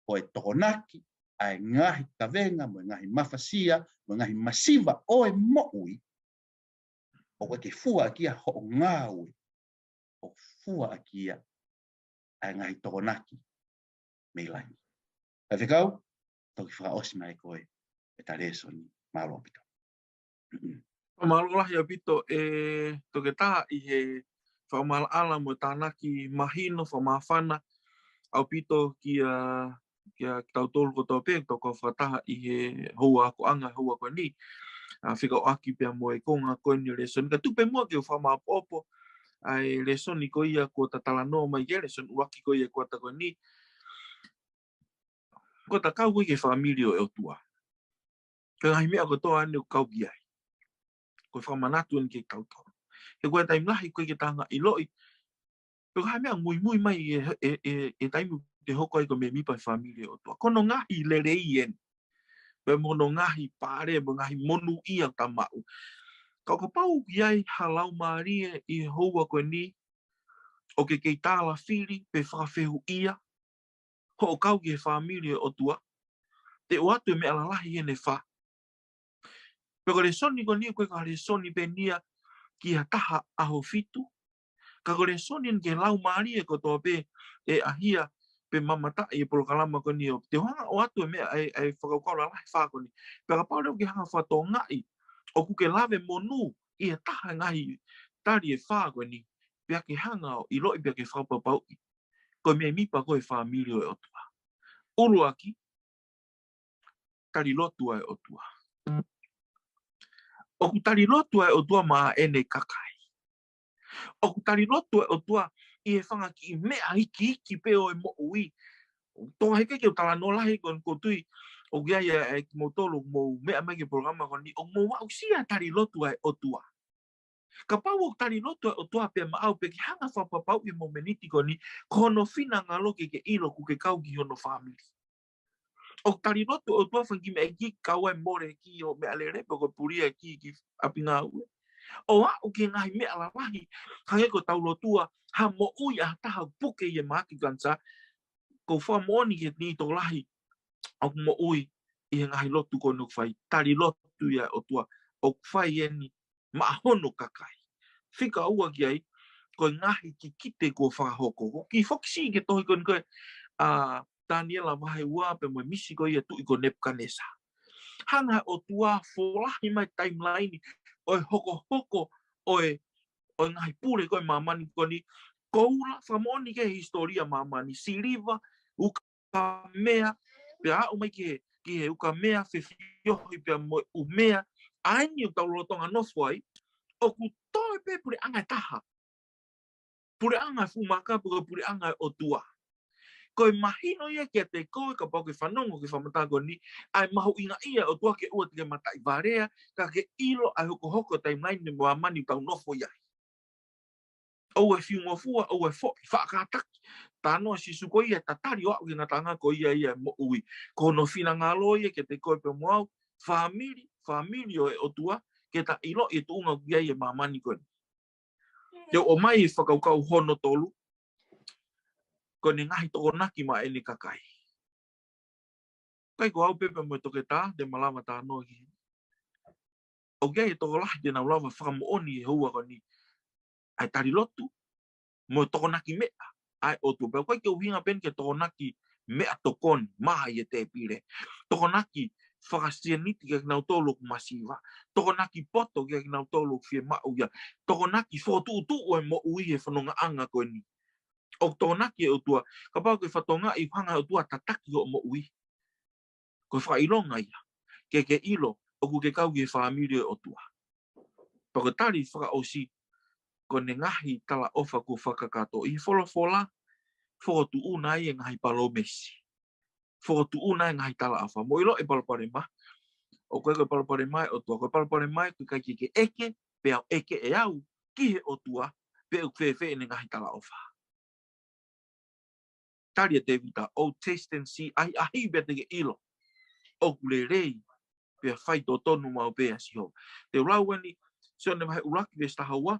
o e tokonaki ai ngahi kavenga mo ngahi mawhasia mo ngahi masiva o e moui o ke fua kia ho ngā ue o fua kia ai ngahi tokonaki me langi. Faifekau, toki whakaosi mai koe e ta Lesoni malo pito. Malo lahi a pito e toke taha i he whamala ala mo tānaki mahino whamawhana au pito kia kitautolu ko tō pēk toko whataha i he hua ko anga hua ko ni. Whikau aki pia mo e konga koe ni Lesoni. Ka tupe mua ki o whamaapopo ai Lesoni ko ia ko ta talanoa mai ke Lesoni uaki ko ia Kuata ko ni. Ko ta kau koe ke whamilio e Otuá. Ka ngai mea ko tō ane o kau ki ai. Ko whamanatu ane ke kitautolu. He koe taim lahi koe ke tanga i loi. Ko ngai mea Moimoi mai e taimu te hoko ai ko me mipa whamilio e Otuá. Kono ngahi lerei ene. Pe mono ngahi pare, mo ngahi monu ia Tamaí. Kau ka pau ki ai halau marie i houa koe ni, o ke kei tāla whiri, pe whakawhehu ia, ho o kau ki he whamiri o Otuá, te o atu e me alalahi ene wha. Pe ko Lesoni ko ni, koe ka Lesoni pe nia ki ha taha aho fitu, ka ko Lesoni ke lau marie ko tō pe e ahia, pe mamata e polokalama ko ni, te hanga o atu e mea e whakaukau la lahi wha ko ni. Pe ka pau reo ki hanga whato ngai, o kuke lave monu i e taha ngahi tari e wha ko ni, pe ake hanga o i loi pe ake whapapau i. Ko mea mipa ko e whamiri o e Otuá. Uru aki, tari lotua e Otuá. O ku tari lotua e Otuá maa ene kakai. O ku tari lotua e Otuá i e whanga ki mea iki peo e mo ui. Tō heke ke o tala no lahi ko tui o kia ia e ki motolo mo mea mai ke programa ko ni o mo wau sia tari lotua e Otuá. Ka pau o tari lotua e Otuá pe maau pe ki hanga whapapau i mo meniti ko ni ko hono whina ngalo ke ilo ku ke kau ki hono family. O tari lotu o tua whangi me ki kaua more ki o me alere po ko puria ki apinga ue. O a o ke ngai me ala lahi hange ko tau lotua ha mo ui a taha puke i e maki gansa ko wha moni ke ni to lahi o mo ui i ngai lotu ko nuk whai tari lotu ia o tua o whai e ni ma hono kakai. Whika ua ki ai ko ngahi ki kite ko whakahoko ki whoksi ke tohi kon koe Daniela wahe ua pe mo misi ko ia tu i ko Nepkanesa. Hanga o tua folahi mai timeline oi hoko oi ngai pure koe mamani ko ni koula famoni ke historia mamani siliva uka mea pe a umai ke he uka mea fefiohi pe mo umea aini o taulotonga nofoi o ku toi pe pure anga taha pure anga fumaka pure anga o tua. Koe mahino ia ke te koe ka pau ke whanongo ke whamatago ni ai mahu inga ia o tua ke ua te matai varea ka ke ilo ai hoko timeline ni mua mani tau nofo iai. O e whiunga fua, o e whoki, whakataki. Tānoa si suko ia tatari o au ki ngatanga ko ia mo ui. Ko no whina ngalo ia ke te koe pe moau, famili o e o tua ke ta ilo i tuunga kia ia mamani koe. Te o mai i whakaukau hono tolu, ko ni ngahi toko naki ma e ni kakai. Kai ko au pepe mo toke tā, te malama tā noa ki. O kia i toko lahi te nau lawa whakamooni e hua ko ni. Ai tari lotu, mo toko naki mea. Ai o tu pe koe ke uhinga pen ke toko naki mea tokoni, maha i e te pire. Toko naki whakasianiti ke nau tolu masiva. Toko naki poto ke nau tolu fie mauia. Toko naki whotu o e mo ui e whanonga anga koe ni. O toko naki e o tua, ka pau ke whatonga i hanga o tua tataki o mo ui. Ko whailonga ia, ke ilo, o ku ke kau ki whaamiri o tua. Pako tari whakaosi, ko ne ngahi tala ofa ku whakakato. I whola, whotu una i ngahi palomesi. Whotu una i ngahi tala afa. Mo ilo e palapare ma. O koe koe palapare mai o tua. Koe palapare mai ku kai ke eke, pe au eke e au, ki he o tua, pe au whewhe ne ngahi tala ofa. Tari a te vita, o taste and see, ahi bete ke ilo. O kule rei, pe whai to tonu mau pe asiho. Te urauani, Sione mahe uraki vesta haua,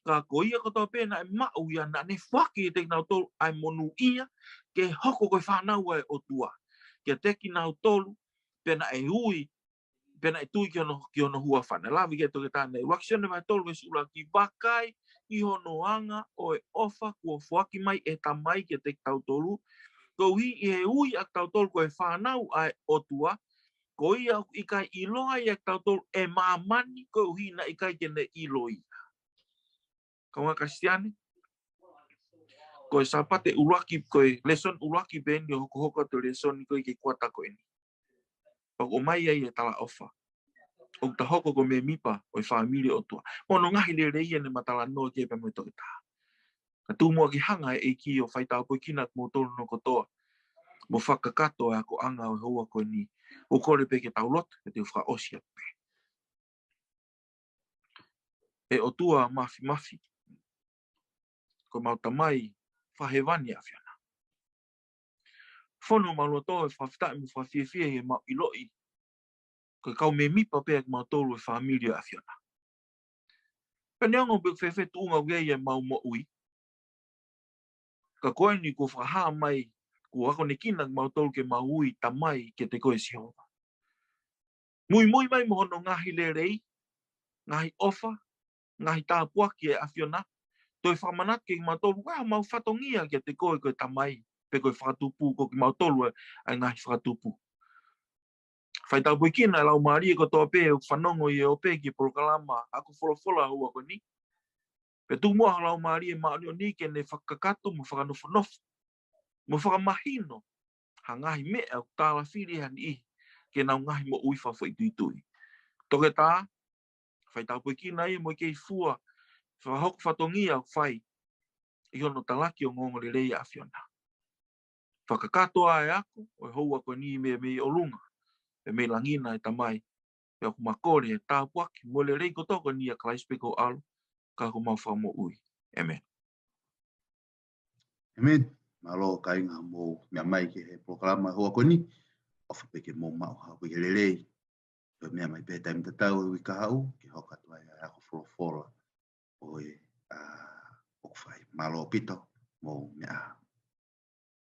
ka koia kotoa pēna e mau ia na ne whaki e te nau tolu ai monu ia ke hoko koe fānau e o tua. Ke teki nau tolu pēna e hui, pēna e tui ki ono hua whana. Lavi ke toke tāne. Uraki Sione mahe tolu vesi uraki Vakai i hono anga o e ofa kua whaki mai e Tamaí ke te kitautolú. Ko hi i he hui a kitautolu koe fānau ai o tua. Ko ia i kai iloa i a kitautolu e mamani ko hi na i kai kene iloi. Kaunga Kristiane, koe sapate uraki, koe leson uraki beni o hoko to lesoni koe ke kuata koe ni. O mai ai e tala ofa. O ta hoko ko me mipa o i whaamiri o tua. Mono ngahi le reia ne matala noa ke pe mo toke tā. Ka tūmua ki hanga e Eiki o whaitau koe kina mo tolu no kotoa. Mo whakakato e ako anga o hoa koe ni. O kore pe ke taulot, e te whaka osia pe. E Otua mafi. Ko mau Tamaí whahewani a whiana. Whono maloto e whawhitai mo whawhiawhia e mau iloi. Ko kau me mipa pēk mau tolu e whaamiria a whiana. Peneongo bek whewhe tuunga ugei e mau mo ui. Ka koe ni ko whaha mai ko ako ne kina mau tolu ke mau ui Tamaí ke te koe sihova. Moimoi mai mo hono ngahi le rei, ngahi ofa, ngahi tāpuaki e a whiana. Toi whamanat ke mau tolu, mau whatongia ke te koe Tamaí. Pe koe whakatupu ko ki mau tolu ai ngahi whakatupu. Whaitau pui kina lau maari e ko toa pē o whanongo i e o pē ki prokalama ako whola hua ko ni. Pe tu mua lau maari e maari o ni ke ne whakakato mo whakanofo. Mo whakamahino ha ngahi mea o tāla whiri han i ke nau ngahi mo ui whawha i tui. Toke tā, whaitau pui kina i mo i kei fua whahok whatongia o whai i hono talaki o ngongo le rei a whiona. Whakakatoa e ako, o hua ko ni me o lunga, e me langina e Tamaí, e ako makore e tāpuaki, mo le rei kotoko ni a klaispeko alo, ka ko mau whamo ui. Amen. Amen. Malo ka inga mo mea mai ke he programa hua ko ni. ofa peke mo mau ha peke lelei. Pe mea mai pe taim tatau i ka hau, ke hoka tuai a ako folofola o e o whai malo pito mo